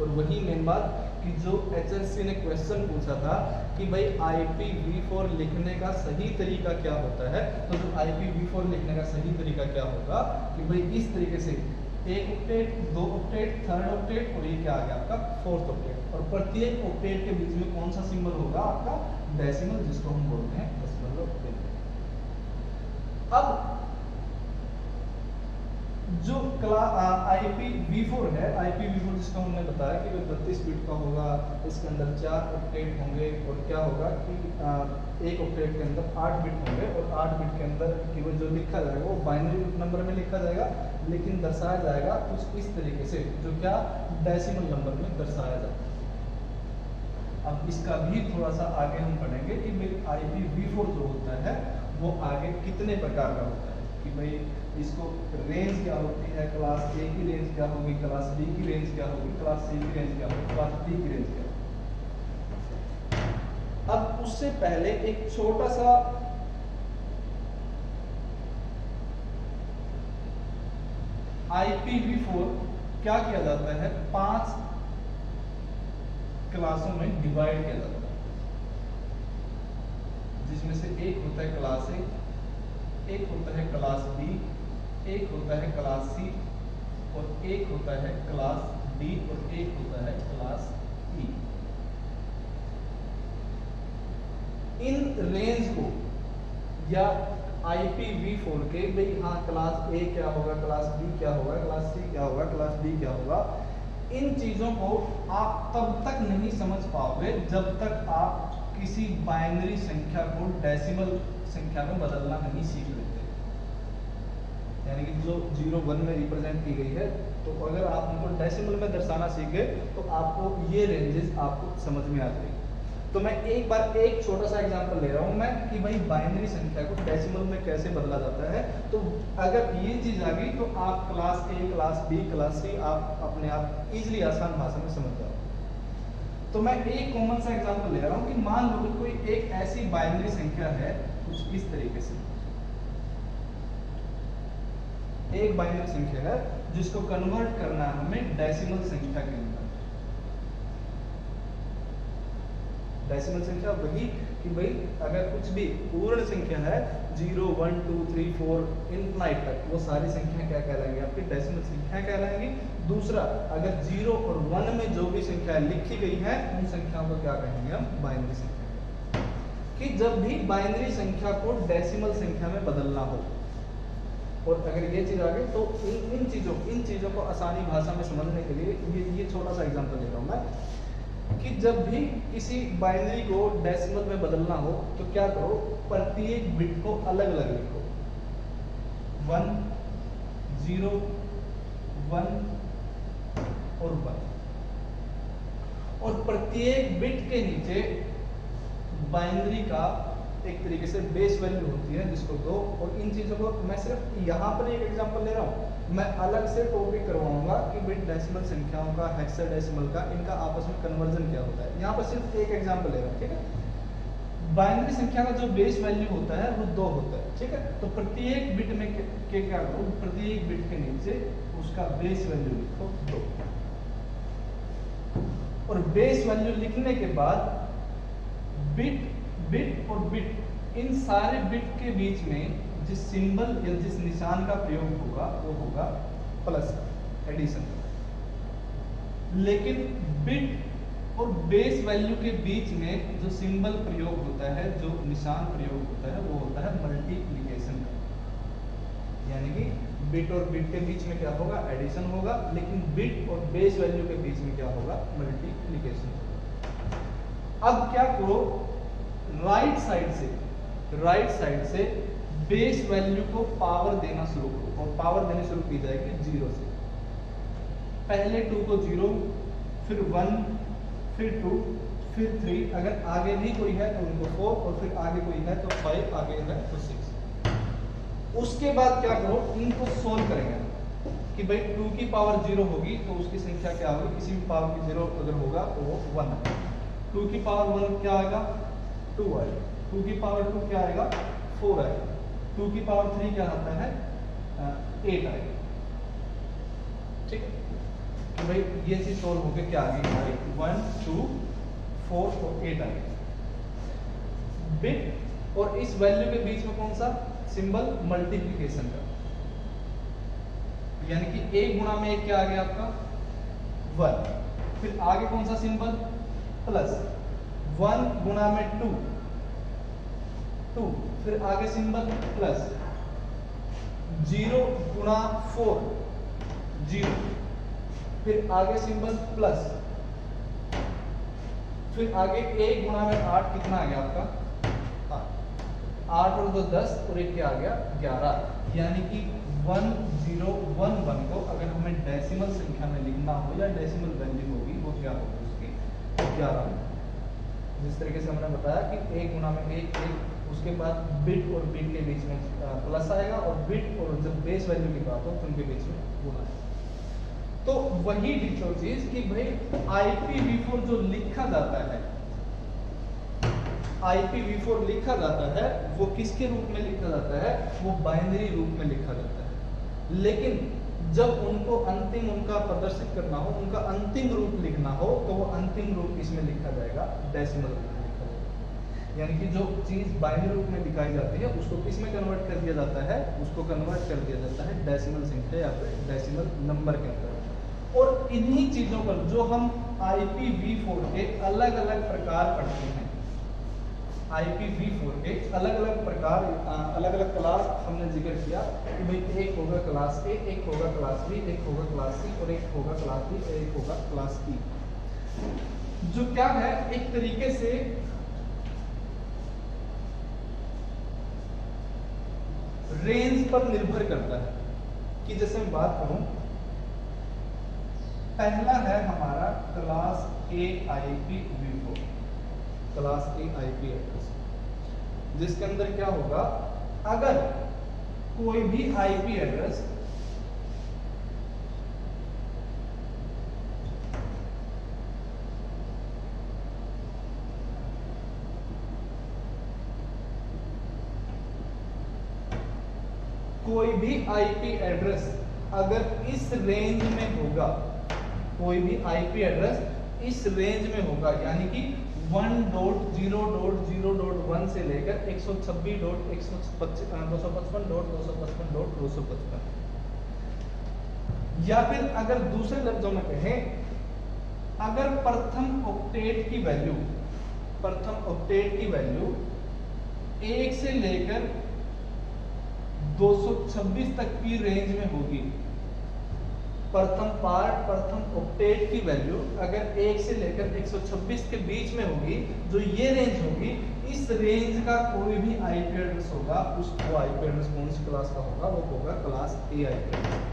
और वही मेन बात कि जो HSC ने क्वेश्चन पूछा था कि भाई IPv4 लिखने का सही तरीका क्या होता है, तो जो IPv4 लिखने का सही तरीका क्या होगा कि भाई इस तरीके से 1 ऑक्टेट, 2 ऑक्टेट, 3rd ऑक्टेट और ये क्या आ गया आपका 4th ऑक्टेट। और प्रत्येक ऑक्टेट के बीच में कौन सा सिंबल होगा आपका डेसिमल, जिसको हम बोलते हैं डेसिमल ऑक्टेट। अब जो IPv4 है, IPv4 जिसको हमने बताया कि 32 बिट का होगा, इसके अंदर 4 ऑक्टेट होंगे और क्या होगा कि एक ऑक्टेट के अंदर 8 बिट होंगे और 8 बिट के अंदर केवल जो लिखा जाएगा वो बाइनरी नंबर में लिखा जाएगा, लेकिन दर्शाया जाएगा कुछ इस तरीके से जो क्या डेसिमल नंबर में दर्शाया जाता है। अब इसका भी थोड़ा सा आगे हम पढ़ेंगे कि IPv4 जो होता है वो आगे कितने प्रकार का होता है, कि भाई इसको रेंज क्या होती है, क्लास A की रेंज क्या होगी, क्लास B की रेंज क्या होगी, क्लास C की रेंज क्या होगी, क्लास D की रेंज क्या होगी। अब उससे पहले एक छोटा सा IPv4 क्या किया जाता है, 5 क्लासों में डिवाइड किया जाता है, जिसमें से एक होता है क्लास A, एक होता है क्लास B, एक होता है क्लास C और एक होता है क्लास D और एक होता है क्लास E। इन रेंज को या IPv4 के भाई हाँ क्लास A क्या होगा, क्लास B क्या होगा, क्लास C क्या होगा, क्लास D क्या होगा, इन चीजों को आप तब तक नहीं समझ पाओगे जब तक आप किसी बाइनरी संख्या को डेसिमल संख्या में बदलना नहीं सीख लेते, यानी कि जो 0 1 में रिप्रेजेंट की गई है, तो अगर आप उनको डेसिमल में दर्शाना सीख गए तो आपको ये रेंजेस आपको समझ में आ जाएगी। तो मैं एक बार एक छोटा सा एग्जांपल ले रहा हूं मैं कि भाई बाइनरी संख्या को डेसिमल में कैसे बदला जाता है। तो अगर ये चीज आ गई तो आप class A, class B, class C आप अपने आप इजीली आसान भाषा में समझ जाओ। तो मैं एक कॉमन सा एग्जांपल ले रहा हूं कि मान लो कि कोई एक ऐसी बाइनरी संख्या है कुछ इस तरीके से, एक बाइनरी संख्या है जिसको कन्वर्ट करना है हमें डेसिमल संख्या के अंदर। डेसिमल संख्या वही कि भाई अगर कुछ भी पूर्ण संख्या है 0 1 2 3 4 इनफाइनाइट तक, वो सारी संख्याएं क्या कहलाएंगी, आपकी डेसिमल संख्याएं कहलाएंगी। दूसरा, अगर 0 और 1 में जो भी संख्याएं लिखी गई है उन संख्याओं को क्या कहेंगे हम, बाइनरी संख्या। कि जब भी बाइनरी संख्या को डेसिमल संख्या में बदलना हो, और अगर ये चीज आ गई तो इन चीजों को आसानी भाषा में समझने के लिए ये छोटा सा एग्जांपल दे रहा हूं मैं कि जब भी किसी बाइनरी को डेसिमल में बदलना हो तो क्या करो, प्रत्येक बिट को अलग अलग लिखो, 1 0 1 और 1, और प्रत्येक बिट के नीचे बाइनरी का एक तरीके से बेस वैल्यू होती है जिसको दो। और इन चीजों को मैं सिर्फ यहाँ पर एक एग्जांपल ले रहा हूँ, मैं अलग से टॉपिक करवाऊंगा कि बिट डेसिमल संख्याओं का, हेक्साडेसिमल का, इनका आपस में कन्वर्जन क्या होता है। यहाँ पर सिर्फ एक एग्जांपल ले रहा हूँ, ठीक है। बाइनरी संख्या का जो बेस वैल्यू होता है वो 2 होता है, ठीक है। तो प्रत्येक बिट में क्या करो, प्रत्येक बिट के नीचे उसका बेस वैल्यू लिखो 2, और बेस वैल्यू लिखने के बाद बिट और बिट, इन सारे बिट के बीच में जिस सिंबल या जिस निशान का प्रयोग होगा वो होगा प्लस, एडिशन। लेकिन बिट और बेस वैल्यू के बीच में जो सिंबल प्रयोग होता है, जो निशान प्रयोग होता है, वो होता है मल्टीप्लिकेशन का। यानी कि बिट और बिट के बीच में क्या होगा, एडिशन होगा, लेकिन बिट और बेस वैल्यू के बीच में क्या होगा, मल्टीप्लिकेशन होगा। अब क्या करो, राइट साइड से बेस वैल्यू को पावर देना शुरू करो, और पावर देनी शुरू की जाएगी 0 से। पहले 2 को 0, फिर 1, फिर 2, फिर 3, अगर आगे भी कोई है तो उनको 4, और फिर आगे कोई है तो 5, आगे है तो 6। उसके बाद क्या करो, इनको सोल्व करेंगे कि भाई 2 की पावर 0 होगी तो उसकी संख्या क्या होगी, किसी भी पावर की 0 अगर होगा तो वो 1 है। 2 की पावर 1 क्या आएगा, 2 आएगा। 2 की पावर 2 क्या आएगा, 4 आएगा। 2 की पावर 3 क्या आता है, 8 आएगा। ठीक है, तो भाई ये चीज सोल्व होकर क्या आ गई हमारी, 1 2 4 और 8 आएगी। बिट और इस वैल्यू के बीच में कौन सा सिंबल, मल्टीप्लिकेशन का, यानी कि 1 गुणा में 1 क्या आ गया आपका, 1। फिर आगे कौन सा सिंबल, प्लस। 1 गुणा में 2, 2, फिर आगे सिंबल प्लस। 0 गुणा 4, 0, फिर आगे सिंबल प्लस। फिर आगे 1 गुणा में 8 कितना आ गया आपका, 8 और 2 10, और 1 क्या आ गया, 11। यानी कि 1 0 1 1 को अगर हमें डेसिमल संख्या में लिखना हो या डेसिमल वैल्यू होगी वो क्या होगी, उसकी 11। जिस तरीके से हमने बताया कि 1 गुणा में 1 1, उसके बाद बिट और बिट के बीच में प्लस आएगा, और बिट और जब बेस वैल्यू की बात हो तो उनके बीच में गुणा आएगा। तो वही डिटो चीज कि भाई IPv4 जो लिखा जाता है, IPv4 लिखा जाता है वो किसके रूप में लिखा जाता है, वो बाइनरी रूप में लिखा जाता है। लेकिन जब उनको अंतिम उनका प्रदर्शित करना हो, उनका अंतिम रूप लिखना हो, तो वो अंतिम रूप किसमें लिखा जाएगा, डेसिमल रूप में लिखा जाएगा। यानी कि जो चीज बाइनरी रूप में दिखाई जाती है उसको किस में कन्वर्ट कर दिया जाता है, उसको कन्वर्ट कर दिया जाता है डेसिमल संख्या या फिर डेसिमल नंबर के अंदर। और इन्हीं चीजों पर जो हम IPv4 के अलग अलग प्रकार पढ़ते हैं, IPv4 के अलग अलग प्रकार, अलग अलग क्लास हमने जिक्र किया कि भाई एक होगा क्लास A, एक होगा क्लास B, एक होगा क्लास C, और एक होगा क्लास D, एक होगा क्लास E। जो क्या है, एक तरीके से रेंज पर निर्भर करता है। कि जैसे मैं बात करूं, पहला है हमारा class A IPv4, class A IP address, जिसके अंदर क्या होगा, अगर कोई भी आईपी एड्रेस अगर इस रेंज में होगा, कोई भी आईपी एड्रेस इस रेंज में होगा, यानी कि 1.0.0.1 से लेकर 126.255.255, या फिर अगर दूसरे लफ्जों में कहें, अगर प्रथम ऑक्टेट की वैल्यू 1 से लेकर 226 तक की रेंज में होगी, प्रथम ऑक्टेट की वैल्यू अगर 1 से लेकर 126 के बीच में होगी, जो ये रेंज होगी, इस रेंज का कोई भी आईपी एड्रेस होगा, वो आईपी एड्रेस कौन सी क्लास का होगा, वो होगा क्लास ए आईपी एड्रेस।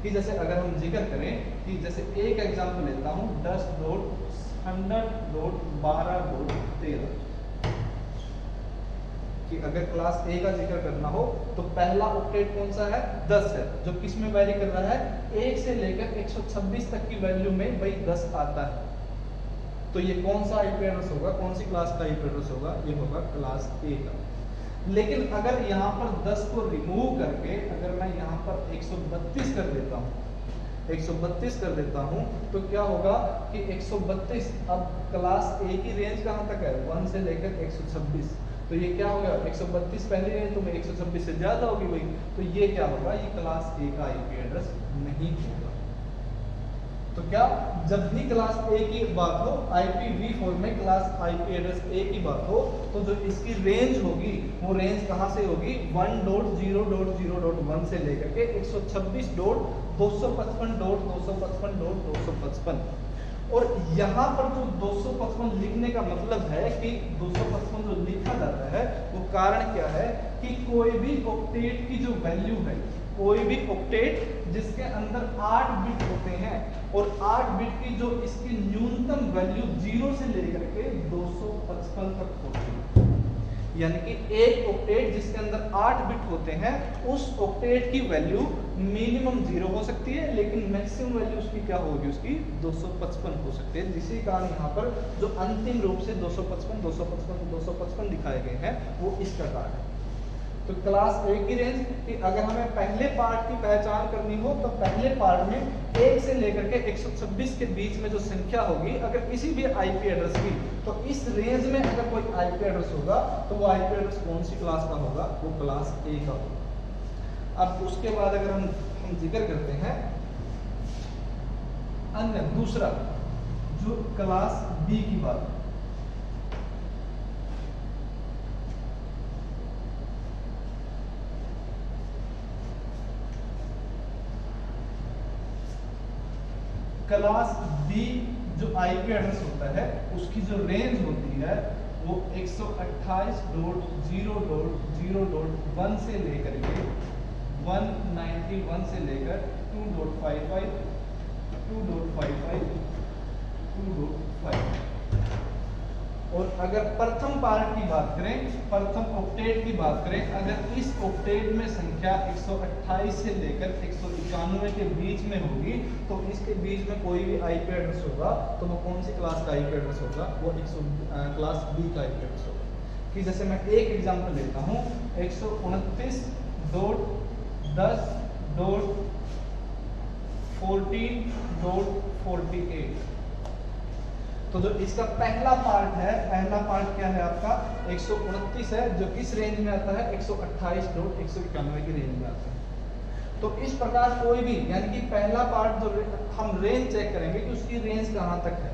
कि जैसे अगर हम जिक्र करें कि जैसे एक एग्जांपल लेता हूं, 10.100.12.13 कि अगर क्लास ए का जिक्र करना हो तो पहला ऑक्टेट कौन सा है, 10 है, जो किस में वैरी कर रहा है, 1 से लेकर 126 तक की वैल्यू में भाई 10 आता है। तो ये कौन सा आईपी एड्रेस होगा, कौन सी क्लास का आईपी एड्रेस होगा, ये होगा क्लास ए का। लेकिन अगर यहाँ पर 10 को रिमूव करके अगर मैं यहाँ पर 132 कर देता हूँ, तो क्या होगा कि 132, अब क्लास ए की रेंज कहाँ तक है, 1 से लेकर 126, तो ये क्या होगा, 132 पहली रेंज तो 126 से ज्यादा होगी भाई, तो ये क्या होगा, ये क्लास ए का आईपी एड्रेस नहीं होगा। तो क्या, जब भी क्लास ए की बात हो, IPv4 में क्लास आईपी एड्रेस ए की बात हो, तो जो इसकी रेंज होगी वो रेंज कहां से होगी, 1.0.0.1 से लेकर के 126.255.255.255। और यहाँ पर जो 255 लिखने का मतलब है कि 255 जो लिखा जाता है, वो कारण क्या है कि कोई भी ऑक्टेट की जो वैल्यू है, कोई भी ऑक्टेट जिसके अंदर 8 बिट होते हैं, और 8 बिट की जो इसकी न्यूनतम वैल्यू 0 से लेकर के 255 तक होती है, यानी कि एक ऑक्टेट जिसके अंदर 8 बिट होते हैं, उस ऑक्टेट की वैल्यू मिनिमम 0 हो सकती है, लेकिन मैक्सिमम वैल्यू उसकी क्या होगी, उसकी 255 हो सकती है। जिसके कारण यहाँ पर जो अंतिम रूप से 255 दिखाए गए हैं, वो इसका कारण है। तो क्लास ए की रेंज कि अगर हमें पहले पार्ट की पहचान करनी हो, तो पहले पार्ट में 1 से लेकर के 126 के बीच में जो संख्या होगी, अगर किसी भी आईपी एड्रेस की, तो इस रेंज में अगर कोई आईपी एड्रेस होगा, तो वो आईपी एड्रेस कौन सी क्लास का होगा, वो क्लास ए का होगा। अब उसके बाद अगर हम जिक्र करते हैं अन्य दूसरा जो क्लास बी की बात है, क्लास बी जो आईपी एड्रेस होता है, उसकी जो रेंज होती है वो 128.0.0.1 से लेकर के 191 से लेकर 2.55 2.5 और अगर प्रथम पार्ट की बात करें, प्रथम ऑक्टेट की बात करें, अगर इस ऑक्टेट में संख्या 128 से लेकर 191 के बीच में होगी, तो इसके बीच में कोई भी आईपी एड्रेस होगा, तो वो कौन सी क्लास का आईपी एड्रेस होगा, वो क्लास बी का आईपी एड्रेस होगा। कि जैसे मैं एक एग्जांपल लेता हूं, 129.10.14.48। तो जो इसका पहला पार्ट है, पहला पार्ट क्या है आपका, 129 है, जो किस रेंज में आता है, 128.191 की रेंज में आता है। तो इस प्रकार कोई भी, यानी कि पहला पार्ट जो हम रेंज चेक करेंगे कि उसकी रेंज कहां तक है,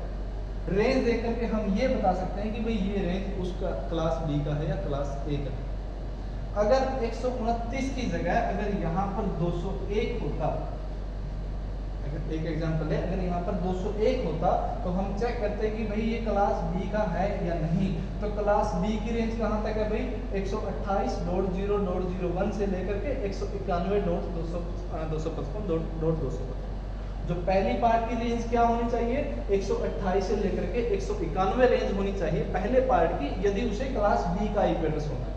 रेंज देख करके हम ये बता सकते हैं कि भाई ये रेंज उसका क्लास बी का है या क्लास ए का है। अगर 129 की जगह अगर यहाँ पर 201 होता, अगर एक एग्जांपल है, अगर यहाँ पर 201 होता तो हम चेक करते हैं कि भाई ये क्लास बी का है या नहीं। तो क्लास बी की रेंज कहाँ तक है भाई, 128.0.0.1 से लेकर के 191.255.255। जो पहली पार्ट की रेंज क्या होनी चाहिए, 128 से लेकर के 191 रेंज होनी चाहिए पहले पार्ट की, यदि उसे क्लास बी का आईपी एड्रेस होना है।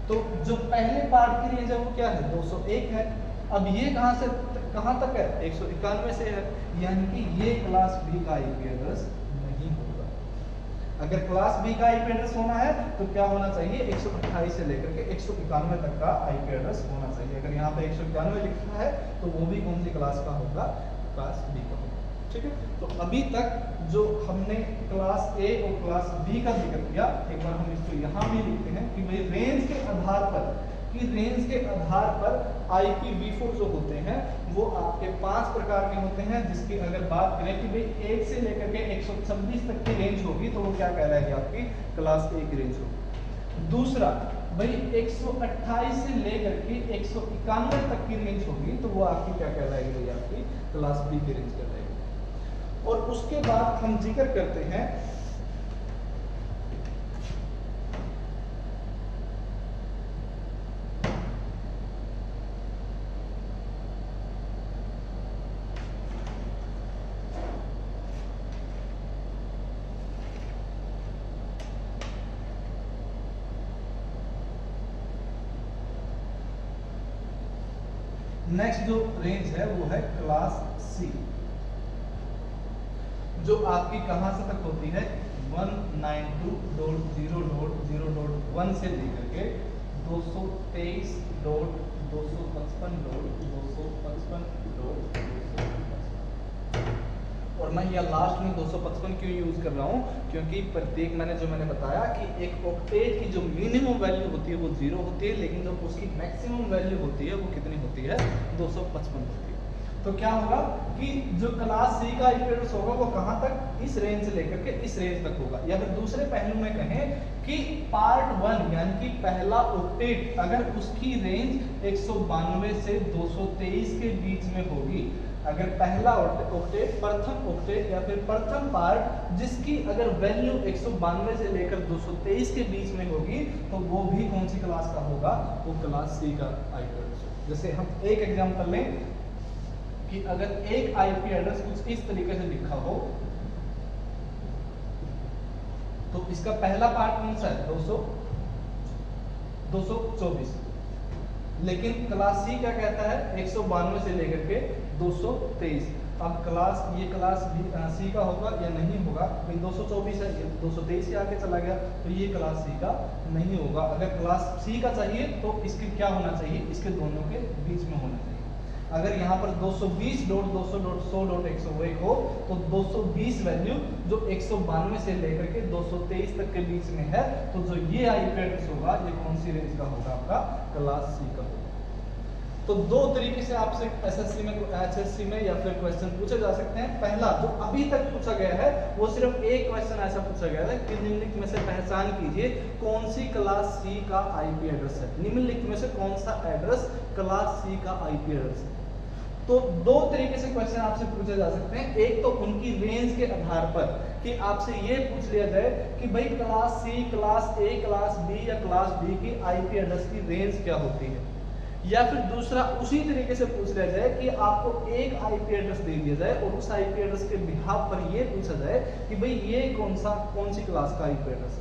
तो जो पहले पार्ट की रेंज है वो क्या है, 201 है। अब ये कहाँ से कहाँ तक है, 191 से है, यानी कि ये क्लास बी का आईपी एड्रेस नहीं होगा। अगर क्लास बी का आईपी एड्रेस होना है तो क्या होना चाहिए, 128 से लेकर के 191 तक का आईपी एड्रेस होना चाहिए। अगर यहाँ पे 191 लिखा है तो वो भी कौन सी क्लास का होगा, क्लास बी का होगा। ठीक है, तो अभी तक जो हमने क्लास ए और क्लास बी का जिक्र किया, एक बार हम इसको यहाँ भी लिखते हैं कि भाई रेंज के आधार पर IPv4 जो होते हैं वो आपके 5 प्रकार के होते हैं, जिसकी अगर बात करें कि भाई 1 से लेकर के 126 तक की रेंज होगी तो वो क्या कहलाएगी, आपकी क्लास ए की रेंज होगी। दूसरा भाई 128 से लेकर के 191 तक की रेंज होगी तो वो आपकी क्या कहलाएगी, भाई आपकी क्लास बी की रेंज कहलाएगी। और उसके बाद हम जिक्र करते हैं नेक्स्ट जो रेंज है वो है क्लास सी, जो आपकी कहां से तक होती है, 192.0.0.1 से लेकर के 223.255.255. और मैं यह लास्ट में 255 क्यों यूज कर रहा हूँ, क्योंकि प्रत्येक मैंने बताया कि एक ऑक्टेट की जो मिनिमम वैल्यू होती है वो 0 होती है, लेकिन जो उसकी मैक्सिमम वैल्यू होती है वो कितनी होती है, 255 होती है। तो क्या होगा कि जो क्लास सी का आईपी एड्रेस होगा वो कहां तक, इस रेंज से लेकर के इस रेंज तक होगा। या फिर दूसरे पहलू में कहें कि पार्ट 1 यानी कि पहला ऑक्टेट अगर उसकी रेंज 192 से 223 के बीच में होगी, अगर पहला ऑक्टेट प्रथम ऑक्टेट या फिर प्रथम पार्ट जिसकी अगर वैल्यू 192 से लेकर 223 के बीच में होगी तो वो भी कौन सी क्लास का होगा, वो क्लास सी का आईपी एड्रेस। जैसे हम एक एग्जांपल लें कि अगर एक आईपी एड्रेस कुछ इस तरीके से लिखा हो तो इसका पहला पार्ट कौन सा है, 224, लेकिन क्लास सी क्या कहता है, 192 से लेकर के 223। अब ये क्लास सी का होगा या नहीं होगा, भाई 224 है, ये 223 से आके चला गया तो ये क्लास सी का नहीं होगा। अगर क्लास सी का चाहिए तो इसके क्या होना चाहिए, इसके दोनों के बीच में होना चाहिए। अगर यहाँ पर 220.200.101 हो तो 220 वैल्यू जो 192 से लेकर के 223 तक के बीच में है, तो जो ये आईपी एड्रेस होगा ये कौन सी रेंज का होगा, आपका क्लास सी का होगा। तो दो तरीके से आपसे एचएससी में या फिर क्वेश्चन पूछे जा सकते हैं। पहला जो अभी तक पूछा गया है वो सिर्फ एक क्वेश्चन ऐसा पूछा गया है कि निम्नलिखित में से पहचान कीजिए कौन सी क्लास सी का आईपी एड्रेस है। निम्नलिखित में से कौन सा एड्रेस क्लास सी का आईपी एड्रेस है। तो दो तरीके से क्वेश्चन आपसे पूछे जा सकते हैं। एक तो उनकी रेंज के आधार पर कि आपसे ये पूछ लिया जाए कि भाई class C, class A, class B या क्लास बी की आईपी एड्रेस की रेंज क्या होती है, या फिर दूसरा उसी तरीके से पूछ लिया जाए कि आपको एक आईपी एड्रेस दे दिया जाए और उस आईपी एड्रेस के बिहाफ पर ये पूछा जाए कि भाई ये कौन सी क्लास का आईपी एड्रेस है।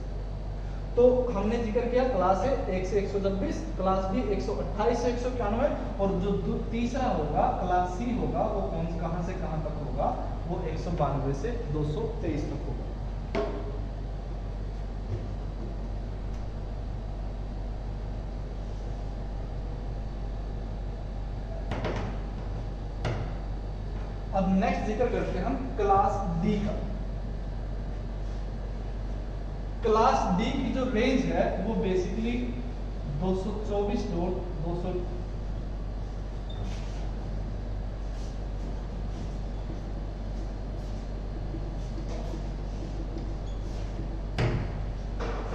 तो हमने जिक्र किया क्लास ए 1 से 126, क्लास बी 128 से 191 और जो तीसरा होगा क्लास सी होगा वो कहां से कहां तक होगा, वो 192 से 223 तक होगा। अब नेक्स्ट जिक्र करते हैं हम क्लास डी का। क्लास डी की जो रेंज है वो बेसिकली 224.200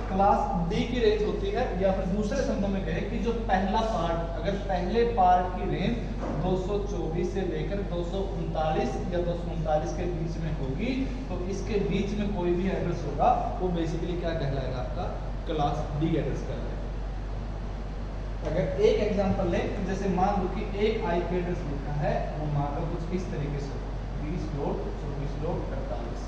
क्लास क्लास डी की रेंज होती है, या फिर दूसरे शब्दों में कहे कि जो पहला पार्ट, अगर पहले पार्ट की रेंज 224 से लेकर 239 या 239 के बीच में होगी, तो इसके बीच में कोई भी एड्रेस होगा वो बेसिकली क्या कहलाएगा, आपका क्लास डी एड्रेस कहलाएगा। अगर एक एग्जांपल लें, जैसे मान लो कि एक आईपी एड्रेस लिखा है, वो मान लो कुछ इस तरीके से 20.24.48,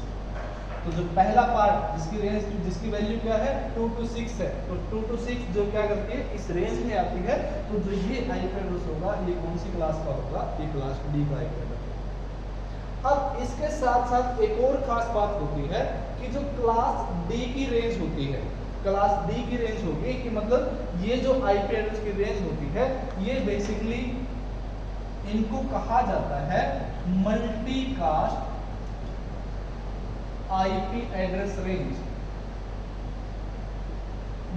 तो जो पहला पार्ट जिसकी रेंज, जिसकी वैल्यू क्या है 2 to 6 है, तो 2 to 6 जो क्या करती है इस रेंज में आती है, तो जो ये आईपी एड्रेस होगा ये कौन सी क्लास का होगा, ये क्लास डी का आईपी एड्रेस होगा। अब इसके साथ साथ एक और खास बात होती है कि जो क्लास डी की रेंज होती है, क्लास डी की रेंज होगी कि मतलब ये जो आईपी एड्रेस की रेंज होती है, ये बेसिकली इनको कहा जाता है मल्टीकास्ट आईपी एड्रेस रेंज,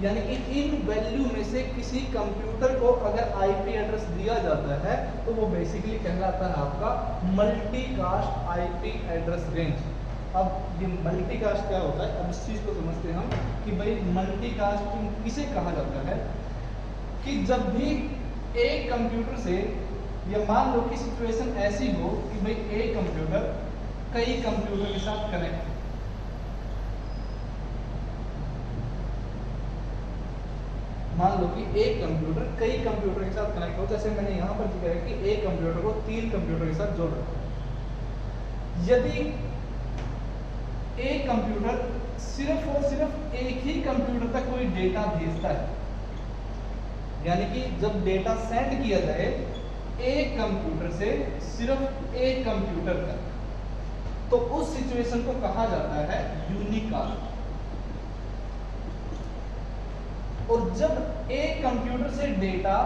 यानी कि इन वैल्यू में से किसी कंप्यूटर को अगर आईपी एड्रेस दिया जाता है तो वो बेसिकली कहलाता है आपका मल्टीकास्ट आईपी एड्रेस रेंज। अब ये मल्टीकास्ट क्या होता है, अब इस चीज को समझते हैं हम कि भाई मल्टीकास्ट किसे कहा जाता है, कि जब भी एक कंप्यूटर से, या मान लो कि सिचुएशन ऐसी हो कि भाई एक कंप्यूटर कई कंप्यूटर के साथ कनेक्ट, मान लो कि एक कंप्यूटर कई कंप्यूटर के साथ कनेक्ट हो, जैसे मैंने यहां पर जिक्र है कि एक कंप्यूटर को 3 कंप्यूटर के साथ जोड़ रखा है। यदि एक कंप्यूटर सिर्फ और सिर्फ एक ही कंप्यूटर तक कोई डेटा भेजता है, यानी कि जब डेटा सेंड किया जाए एक कंप्यूटर से सिर्फ एक कंप्यूटर तक, तो उस सिचुएशन को कहा जाता है यूनिकास्ट। और जब एक कंप्यूटर से डेटा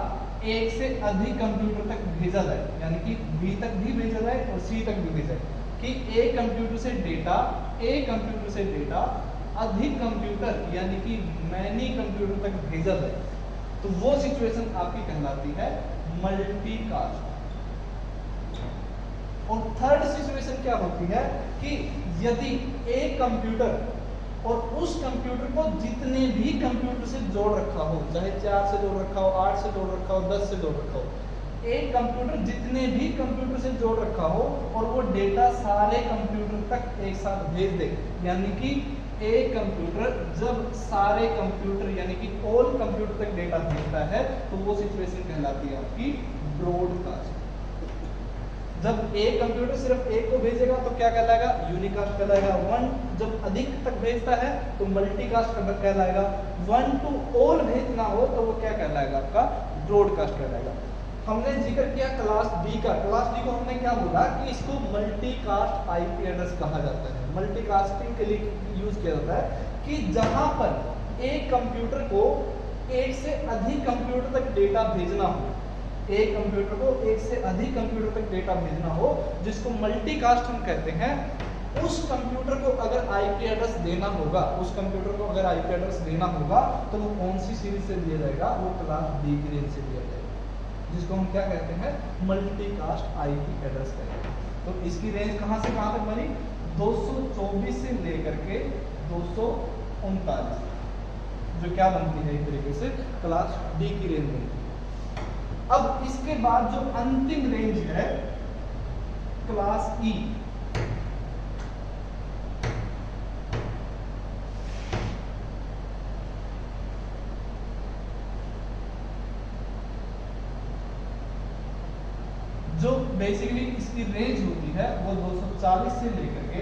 एक से अधिक कंप्यूटर तक भेजा जाए, यानी कि बी तक भी भेजा जाए और सी तक भी भेजा जाए, कि एक कंप्यूटर से डेटा, एक कंप्यूटर से डेटा अधिक कंप्यूटर यानी कि मैनी कंप्यूटर तक भेजा जाए, तो वो सिचुएशन आपकी कहलाती है मल्टीकास्ट। और थर्ड सिचुएशन क्या होती है कि यदि एक कंप्यूटर और उस कंप्यूटर को जितने भी कंप्यूटर से जोड़ रखा हो, चाहे 4 से जोड़ रखा हो, 8 से जोड़ रखा हो, 10 से जोड़ रखा हो, एक कंप्यूटर जितने भी कंप्यूटर से जोड़ रखा हो और वो डेटा सारे कंप्यूटर तक एक साथ भेज दे, यानी कि एक कंप्यूटर जब सारे कंप्यूटर यानी कि ऑल कंप्यूटर तक डेटा भेजता है, तो वो सिचुएशन कहलाती है आपकी ब्रॉडकास्ट। जब एक कंप्यूटर सिर्फ एक को भेजेगा तो क्या कहलाएगा, यूनिकास्ट कहलाएगा। 1 जब अधिक तक भेजता है तो मल्टीकास्ट कहलाएगा। 1 to all भेजना हो तो वो क्या कहलाएगा, आपका ब्रॉडकास्ट कहलाएगा। हमने जिक्र किया क्लास डी का, क्लास डी को हमने क्या बोला कि इसको मल्टीकास्ट आईपी एड्रेस कहा जाता है। मल्टीकास्टिंग के लिए यूज किया जाता है कि जहां पर एक कंप्यूटर को एक से अधिक कंप्यूटर तक डेटा भेजना हो, एक कंप्यूटर को एक से अधिक कंप्यूटर तक डेटा भेजना हो, जिसको मल्टीकास्ट हम कहते हैं, उस कंप्यूटर को अगर आईपी एड्रेस देना होगा, उस कंप्यूटर को अगर आईपी एड्रेस देना होगा तो वो कौन सी सीरीज से दिया जाएगा, वो क्लास डी की रेंज से दिया जाएगा, जिसको हम क्या कहते हैं, मल्टीकास्ट आईपी एड्रेस कहते हैं। तो इसकी रेंज कहां से कहां तक बनी, 224 से लेकर के 239, जो क्या बनती है एक तरीके से क्लास डी की रेंज बनती है। अब इसके बाद जो अंतिम रेंज है क्लास ई, जो बेसिकली इसकी रेंज होती है वो 240 से लेकर के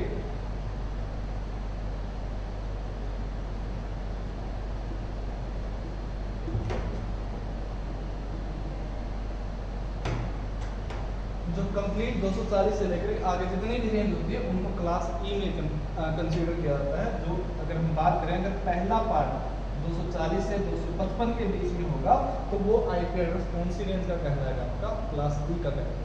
जो कंप्लीट 240 से लेकर आगे जितनी भी रेंज होती है उनको क्लास ई में कंसीडर किया जाता है। जो अगर हम बात करें, अगर पहला पार्ट 240 से 255 के बीच में होगा तो वो आईपी एड्रेस कौन सी रेंज का कहलाएगा, आपका क्लास डी का कहलाएगा।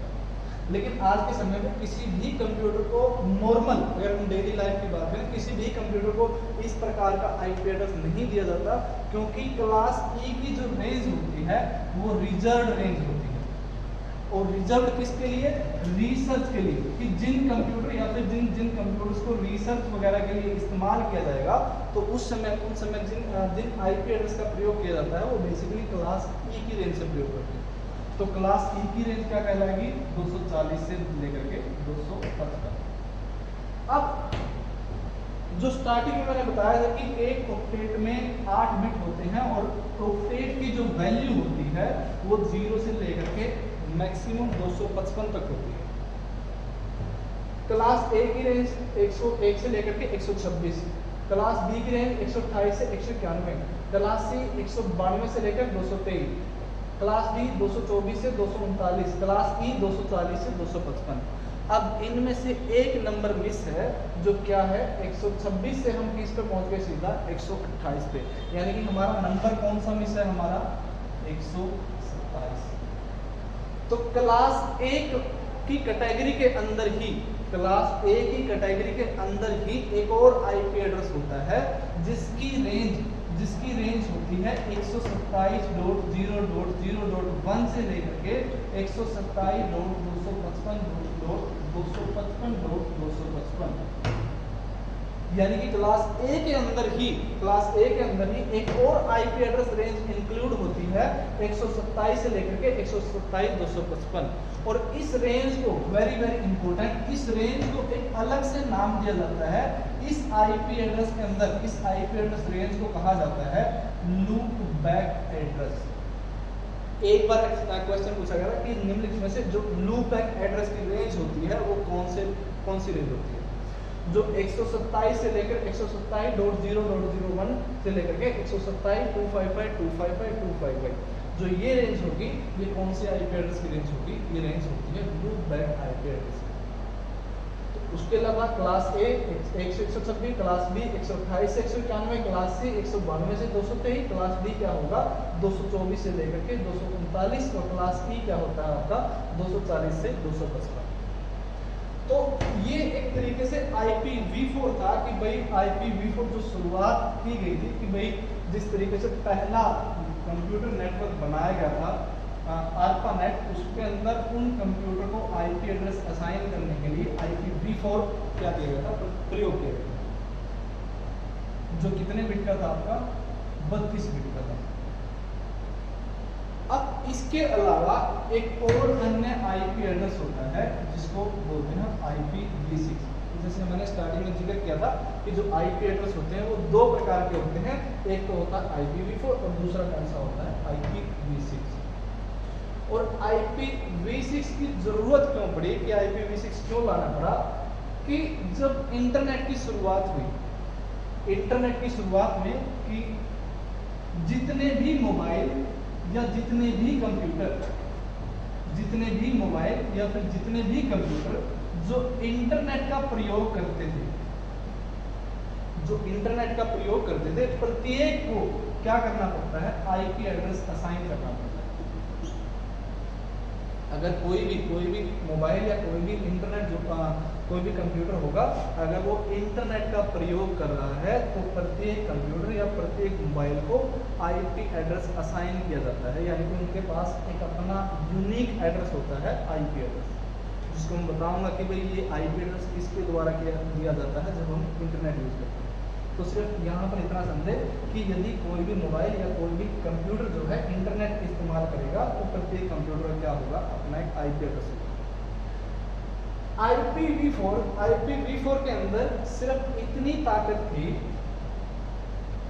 लेकिन आज के समय में किसी भी कंप्यूटर को नॉर्मल, अगर हम डेली लाइफ की बात करें, किसी भी कंप्यूटर को इस प्रकार का आईपी एड्रेस नहीं दिया जाता, क्योंकि क्लास ई की जो रेंज होती है वो रिजर्व्ड रेंज होती है। और रिजर्व्ड किसके लिए, रिसर्च के लिए, कि जिन कंप्यूटर या फिर जिन कंप्यूटर्स को रिसर्च रिसर्च वगैरह के लिए इस्तेमाल किया जाएगा, तो उस समय जिन आईपी एड्रेस का प्रयोग किया जाता है वो बेसिकली क्लास ई की रेंज से प्रयोग करते हैं। तो क्लास ई की रेंज क्या कहलाएगी? 240 से लेकर के 255। अब जो स्टार्टिंग में मैंने बताया था कि एक ऑक्टेट में 8 बिट होते हैं और ऑक्टेट की जो वैल्यू होती है वो 0 से लेकर के मैक्सिमम 255 तक होती है। क्लास ए की रेंज 101 से लेकर के 126, क्लास बी की रेंज 128 से 191, क्लास सी 192 से लेकर 223, क्लास डी 224 से 239, क्लास ई 240 से 255। अब इनमें से एक नंबर मिस है, जो क्या है 126 से हम किस पे पहुंच गए? सीधा 128 पे, यानी कि हमारा नंबर कौन सा मिस है? हमारा 127। तो क्लास ए की कैटेगरी के अंदर ही, क्लास ए की कैटेगरी के अंदर ही एक और आईपी एड्रेस होता है जिसकी रेंज होती है 127.0.0.1 से लेकर के 127.255.255.255। यानी कि क्लास ए के अंदर ही एक और आईपी एड्रेस रेंज इंक्लूड होती है 127 से लेकर के 127.255। और इस रेंज को वेरी इंपॉर्टेंट, इस रेंज को एक अलग से नाम दिया जाता है। इस आईपी एड्रेस के अंदर, इस आईपी एड्रेस रेंज को कहा जाता है लूप बैक एड्रेस। एक बार क्वेश्चन पूछा गया कि निम्नलिखित में से जो लूप बैक एड्रेस की रेंज होती है वो कौन सी रेंज होती है? जो 127 से लेकर 127.0.0.1 से लेकर के 127.255.255 जो ये रेंज होगी, ये कौन सी आईपी एड्रेस की रेंज होगी? ये रेंज होती है लूप बैक आईपी एड्रेस। तो उसके अलावा क्लास ए 126, क्लास बी 128 से 191, क्लास सी 192 से 223, क्लास डी क्या होगा 224 से लेकर के 239 और क्लास ई क्या होता है आपका 240 से 255। तो ये एक तरीके से IPv4 था कि भाई IPv4 जो शुरुआत की गई थी कि भाई जिस तरीके से पहला कंप्यूटर नेटवर्क बनाया गया था ARPANET, उसके अंदर उन कंप्यूटर को आईपी एड्रेस असाइन करने के लिए IPv4 क्या किया गया था? प्रयोग किया गया था, जो कितने बिट का था आपका? 32 बिट का था। अब इसके अलावा एक और अन्य आईपी एड्रेस होता है जिसको बोलते हैं IPv6। जैसे मैंने स्टार्टिंग में जिक्र किया था कि जो आईपी एड्रेस होते हैं वो दो प्रकार के होते हैं, एक तो होता है IPv4 और दूसरा कौन सा होता है? IPv6। और IPv6 की जरूरत क्यों पड़ी, कि IPv6 क्यों लाना पड़ा? कि जब इंटरनेट की शुरुआत हुई कि जितने भी मोबाइल या जितने भी कंप्यूटर जो इंटरनेट का प्रयोग करते थे, प्रत्येक को क्या करना पड़ता है? आईपी एड्रेस असाइन करना पड़ता है। अगर कोई भी मोबाइल या कोई भी इंटरनेट कोई भी कंप्यूटर होगा, अगर वो इंटरनेट का प्रयोग कर रहा है तो प्रत्येक कंप्यूटर या प्रत्येक मोबाइल को आईपी एड्रेस असाइन किया जाता है, यानी कि उनके पास एक अपना यूनिक एड्रेस होता है आईपी एड्रेस, जिसको मैं बताऊंगा कि भाई ये आईपी एड्रेस किसके द्वारा दिया जाता है जब हम इंटरनेट यूज करते हैं। तो सिर्फ यहाँ पर इतना समझे कि यदि कोई भी मोबाइल या कोई भी कंप्यूटर जो है इंटरनेट इस्तेमाल करेगा तो प्रत्येक कंप्यूटर क्या होगा? अपना एक आईपी एड्रेस होगा। IPv4 के अंदर सिर्फ इतनी ताकत थी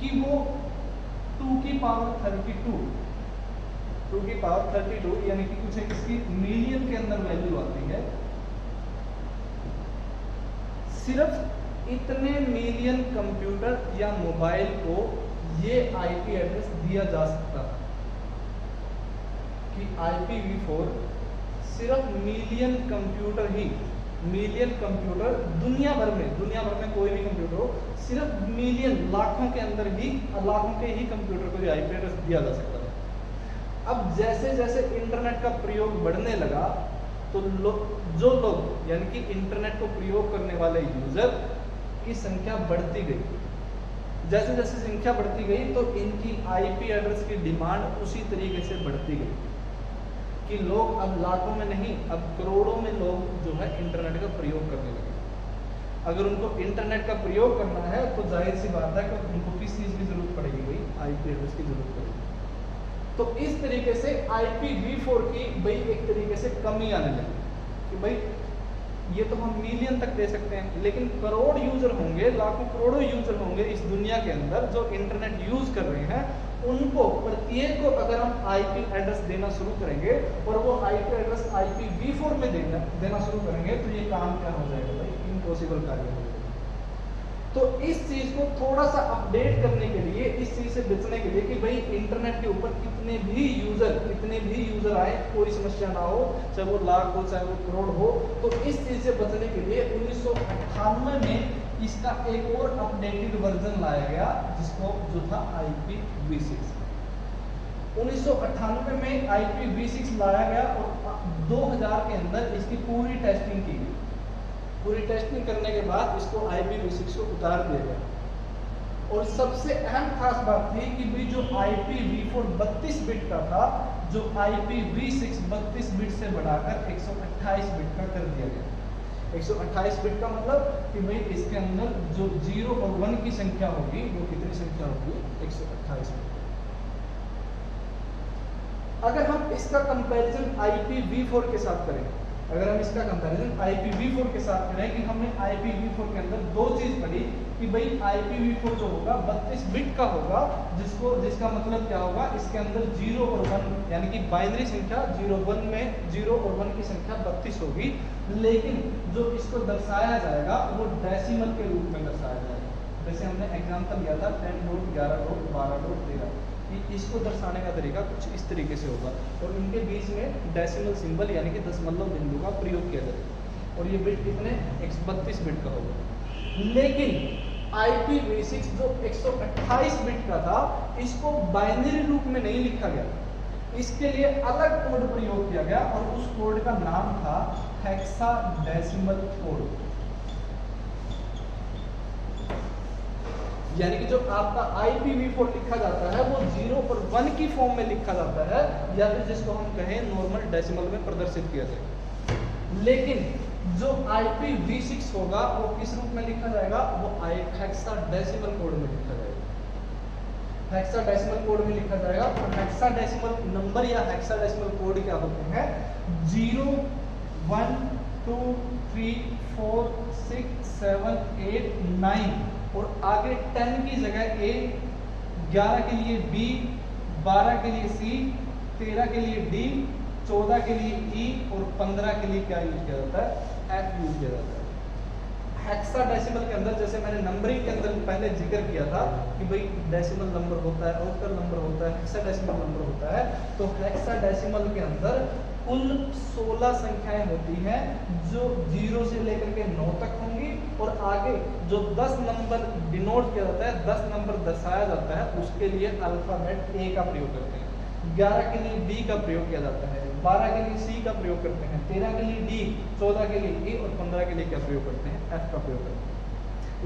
कि वो 2 की पावर 32 यानी कि कुछ इसकी मिलियन के अंदर वैल्यू आती है। सिर्फ इतने मिलियन कंप्यूटर या मोबाइल को ये आईपी एड्रेस दिया जा सकता था कि IPv4 सिर्फ मिलियन कंप्यूटर दुनिया भर में कोई भी कंप्यूटर हो, सिर्फ मिलियन लाखों के ही कंप्यूटर को ये आईपी एड्रेस दिया जा सकता था। अब जैसे जैसे इंटरनेट का प्रयोग बढ़ने लगा तो जो लोग यानी कि इंटरनेट को प्रयोग करने वाले यूजर की संख्या बढ़ती गई। जैसे जैसे संख्या बढ़ती गई तो इनकी आईपी एड्रेस की डिमांड उसी तरीके से बढ़ती गई कि लोग अब लाखों में नहीं, अब करोड़ों में लोग जो है इंटरनेट का प्रयोग करने लगे। अगर उनको इंटरनेट का प्रयोग करना है तो जाहिर सी बात है कि उनको किस चीज़ की जरूरत पड़ेगी भाई, आईपी एड्रेस की जरूरत पड़ेगी। तो इस तरीके से IPv4 की भाई एक तरीके से कमी आने लगी कि भाई ये तो हम मिलियन तक दे सकते हैं, लेकिन करोड़ यूजर होंगे, लाखों करोड़ों यूजर होंगे इस दुनिया के अंदर जो इंटरनेट यूज कर रहे हैं, उनको प्रत्येक को अगर हम आईपी एड्रेस देना शुरू करेंगे और वो आईपी एड्रेस IPv4 में देना शुरू करेंगे तो ये काम क्या हो जाएगा भाई, इम्पॉसिबल कार्य हो जाएगा। तो इस चीज को थोड़ा सा अपडेट करने के लिए, इस चीज से बचने के लिए कि भाई इंटरनेट के ऊपर कितने भी यूजर आए, कोई समस्या ना हो, चाहे वो लाख हो चाहे वो करोड़ हो, तो इस चीज से बचने के लिए 1998 में इसका एक और अपडेटेड वर्जन लाया गया जिसको जो था IPv6। 1998 में IPv6 लाया गया और 2000 के अंदर इसकी पूरी टेस्टिंग की गई। पूरी टेस्टिंग करने के बाद इसको IPv6 को उतार दिया गया। और सबसे अहम खास बात थी कि भी जो IPv4 32 बिट का था, जो IPv6 32 बिट से बढ़ाकर 128 बिट का कर दिया गया। 128 बिट का मतलब कि भाई इसके अंदर जो 0 और 1 की संख्या होगी वो कितनी संख्या होगी, 128 बिट। अगर हम इसका कंपैरिजन IPv4 के साथ करें, अगर हम इसका कंपैरिजन IPv4 के साथ करें कि हमने IPv4 के अंदर दो चीज पढ़ी कि भाई IPv4 जो होगा 32 बिट का होगा, जिसका मतलब क्या होगा, इसके अंदर 0 और 1 यानी कि बाइनरी संख्या 0 1 में 0 और 1 की संख्या 32 होगी, लेकिन जो इसको दर्शाया जाएगा वो डेसिमल के रूप में दर्शाया जाएगा। जैसे हमने एग्जांपल लिया था 10.11.12.13 कि इसको दर्शाने का तरीका कुछ इस तरीके से होगा और इनके बीच में डेसिमल सिंबल यानी कि दशमलव बिंदु का प्रयोग किया जाएगा और ये बिट कितने 132 बिट का होगा। लेकिन IPv6 जो 128 बिट का था, इसको बाइनरी रूप में नहीं लिखा गया, इसके लिए अलग कोड प्रयोग किया गया और उस कोड का नाम था हेक्साडेसिमल कोड। यानी कि जो आपका IPv4 लिखा जाता है वो 0 और 1 की फॉर्म में लिखा जाता है, या फिर जिसको हम कहें नॉर्मल डेसिमल में प्रदर्शित किया जाए। लेकिन जो IPv6 होगा वो किस रूप में लिखा जाएगा, वो हेक्साडेसिमल कोड में लिखा जाएगा। हेक्साडेसिमल कोड में लिखा जाएगा और हेक्साडेसिमल नंबर या हेक्साडेसिमल कोड क्या होते हैं, 0 1 2 3 4 6 7 8 9 और आगे 10 की जगह A, 11 के लिए B, 12 के लिए C, 13 के लिए D, 14 के लिए E और 15 के लिए क्या यूज किया जाता है, F यूज किया जाता है। हेक्साडेसिमल के अंदर जैसे मैंने नंबरिंग के अंदर पहले जिक्र किया था कि भाई डेसिमल नंबर होता है, ऑक्टल नंबर होता है, हेक्साडेसिमल नंबर होता है, तो हेक्साडेसिमल के अंदर कुल 16 संख्याएं होती हैं जो 0 से लेकर के 9 तक होंगी और आगे जो 10 नंबर डिनोट किया जाता है, 10 नंबर दर्शाया जाता है, उसके लिए अल्फाबेट A का प्रयोग करते हैं, 11 के लिए D का प्रयोग किया जाता है, 12 के लिए C का प्रयोग करते हैं, 13 के लिए D, 14 के लिए E और 15 के लिए क्या प्रयोग करते हैं, F का प्रयोग करते हैं।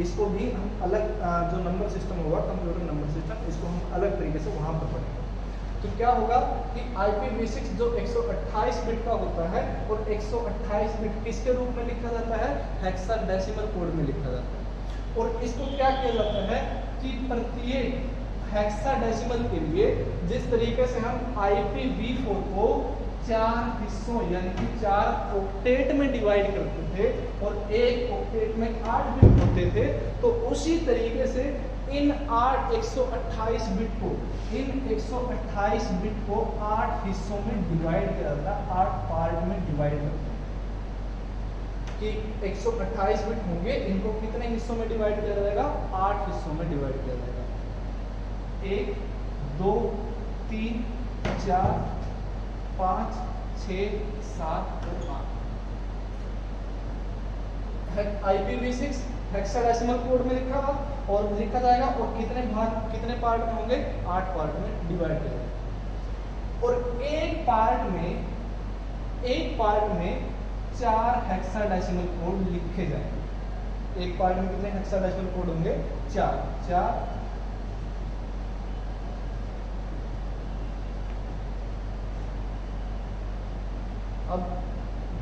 इसको भी हम अलग जो नंबर सिस्टम होगा, कंप्यूटर नंबर सिस्टम, इसको हम अलग तरीके से वहां पर पढ़ेंगे। तो क्या होगा कि IPv6 जो 128 बिट का होता है और 128 बिट किसके रूप में लिखा जाता है, हेक्साडेसिमल कोड में लिखा जाता है। और इसको क्या किया जाता है कि प्रत्येक हेक्साडेसिमल के लिए जिस तरीके से हम IPv4 को 4 हिस्सों यानी कि 4 ऑक्टेट में डिवाइड करते थे और एक ऑक्टेट में 8 बिट होते थे, तो उसी तरीके से इन 128 बिट को 8 हिस्सों में डिवाइड किया जाता है, 8 पार्ट में डिवाइड करते हैं कि 128 बिट होंगे, इनको कितने हिस्सों में डिवाइड किया जाएगा, 8 हिस्सों में डिवाइड किया जाएगा। 1 2 3 4 5 6 7 और 8 IPv6 हेक्साडेसिमल कोड में लिखा हुआ और लिखा जाएगा और कितने पार्ट में होंगे, 8 पार्ट में डिवाइड किया जाएगा। और एक पार्ट में 4 हेक्साडेसिमल कोड लिखे जाएंगे। एक पार्ट में कितने हेक्साडेसिमल कोड होंगे, 4। अब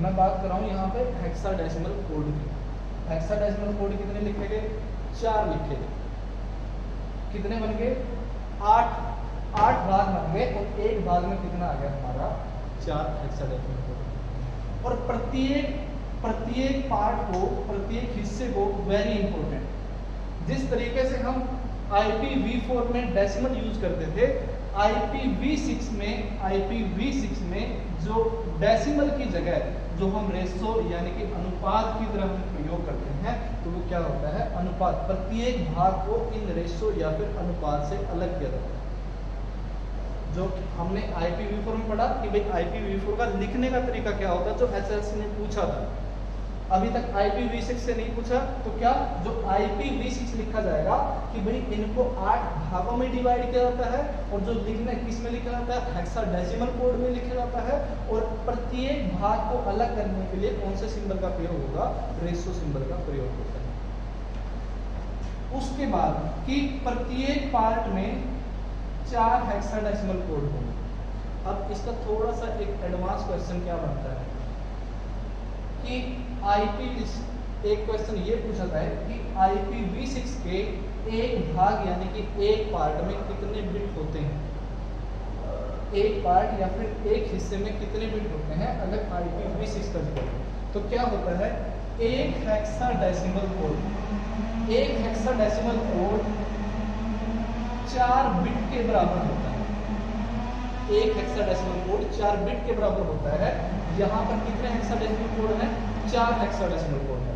मैं बात कर रहा हूं यहाँ पे हेक्साडेसिमल कोड की। हेक्साडेसिमल कोड कितने लिखे गए? 4 लिखे गए। कितने बन गए? 8 भाग बन गए और एक भाग में कितना आ गया हमारा? 4 हेक्साडेसिमल कोड। और प्रत्येक पार्ट को, प्रत्येक हिस्से को वेरी इंपॉर्टेंट, जिस तरीके से हम IPv4 में डेसिमल यूज करते थे, IPv6 में जो डेसिमल की जगह जो हम रेशो यानी कि अनुपात की तरह हम प्रयोग करते हैं, तो वो क्या होता है? अनुपात। प्रत्येक भाग को इन रेशो या फिर अनुपात से अलग किया जाता है। जो हमने IPv4 में पढ़ा कि भाई IPv4 का लिखने का तरीका क्या होता है, जो HSC ने पूछा था। अभी तक IPv6 से नहीं पूछा, तो क्या जो IPv6 लिखा जाएगा कि भाई इनको 8 भागों में डिवाइड किया जाता है, और जो लिखना किस में लिखा जाता है? हेक्साडेसिमल कोड में लिखा जाता है। और प्रत्येक भाग को अलग करने के लिए कौन से सिंबल का प्रयोग होगा? रेशो सिंबल का प्रयोग होता है। उसके बाद कि प्रत्येक पार्ट में 4 हेक्साडेसिमल कोड होंगे। अब इसका थोड़ा सा एक एडवांस क्वेश्चन क्या बनता है कि एक क्वेश्चन ये पूछा था कि IPv6 के एक भाग यानी कि एक पार्ट में कितने बिट होते हैं? एक पार्ट या फिर एक हिस्से में कितने बिट होते हैं अगर IPv6 का जिक्र हो? तो क्या होता है? एक हेक्साडेसिमल कोड 4 बिट के बराबर होता है। एक हेक्साडेसिमल कोड 4 बिट के बराबर होता है। यहाँ पर कितने हेक्साडेसिमल कोड हैं? 4 हेक्साडेसिमल कोड है।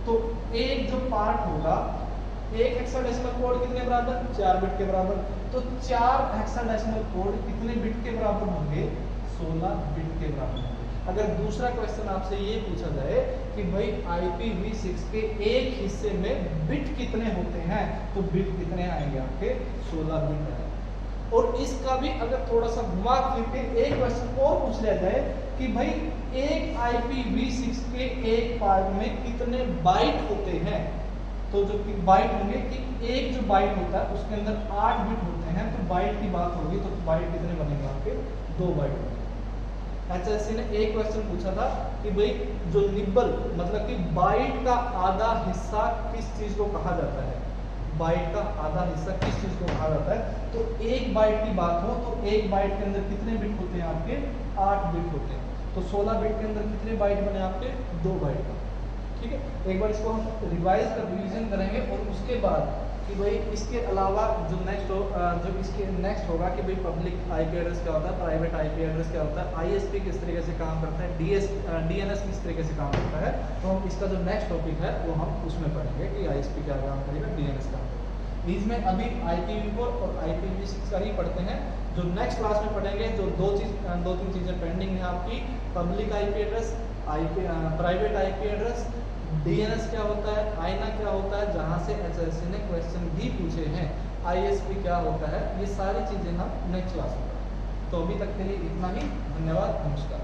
तो एक जो पार्ट होगा, एक हेक्साडेसिमल कोड कितने बराबर? 4 बिट के बराबर। तो 4 हेक्साडेसिमल कोड कितने बिट के बराबर होंगे? 16 बिट के बराबर होंगे। अगर दूसरा क्वेश्चन आपसे ये पूछा जाए कि भाई IPv6 के एक हिस्से में बिट कितने होते हैं, तो बिट कितने आएंगे आपके? 16 बिट आएंगे। और इसका भी अगर थोड़ा सा घुमा फिर के एक क्वेश्चन और पूछ लिया जाए कि भाई एक IPv6 के एक पार्ट में कितने बाइट होते हैं, तो जो बाइट होंगे कि एक जो बाइट होता है उसके अंदर 8 बिट होते हैं, तो बाइट की बात होगी तो बाइट कितने बनेंगे आपके? 2 बाइट बनेंगे। HSC ने एक क्वेश्चन पूछा था कि भाई जो निब्बल मतलब कि बाइट का आधा हिस्सा किस चीज को कहा जाता है? बाइट का आधा हिस्सा किस चीज को कहा जाता है? तो एक बाइट की बात हो तो एक बाइट के अंदर कितने बिट होते हैं आपके? 8 बिट होते हैं। तो 16 बिट के अंदर कितने बाइट बने आपके? 2 बाइट का। ठीक है, एक बार इसको हम रिवीजन करेंगे और उसके बाद कि भाई इसके अलावा जो इसके नेक्स्ट होगा कि भाई पब्लिक IP एड्रेस क्या होता है, प्राइवेट IP एड्रेस क्या होता है, ISP किस तरीके से काम करता है, DNS किस तरीके से काम करता है। तो हम इसका जो नेक्स्ट टॉपिक है वो हम उसमें पढ़ेंगे कि ISP क्या काम करेगा, DNS काम करेगा। इसमें अभी IPv4 और IPv6 का ही पढ़ते हैं। जो नेक्स्ट क्लास में पढ़ेंगे जो 2-3 चीज़ें पेंडिंग है आपकी, public IP address, private IP address, DNS क्या होता है, आईना क्या होता है, जहां से HSC ने क्वेश्चन भी पूछे हैं, ISP क्या होता है, ये सारी चीजें हम नेक्स्ट क्लास में। तो अभी तक के लिए इतना ही। धन्यवाद, नमस्कार।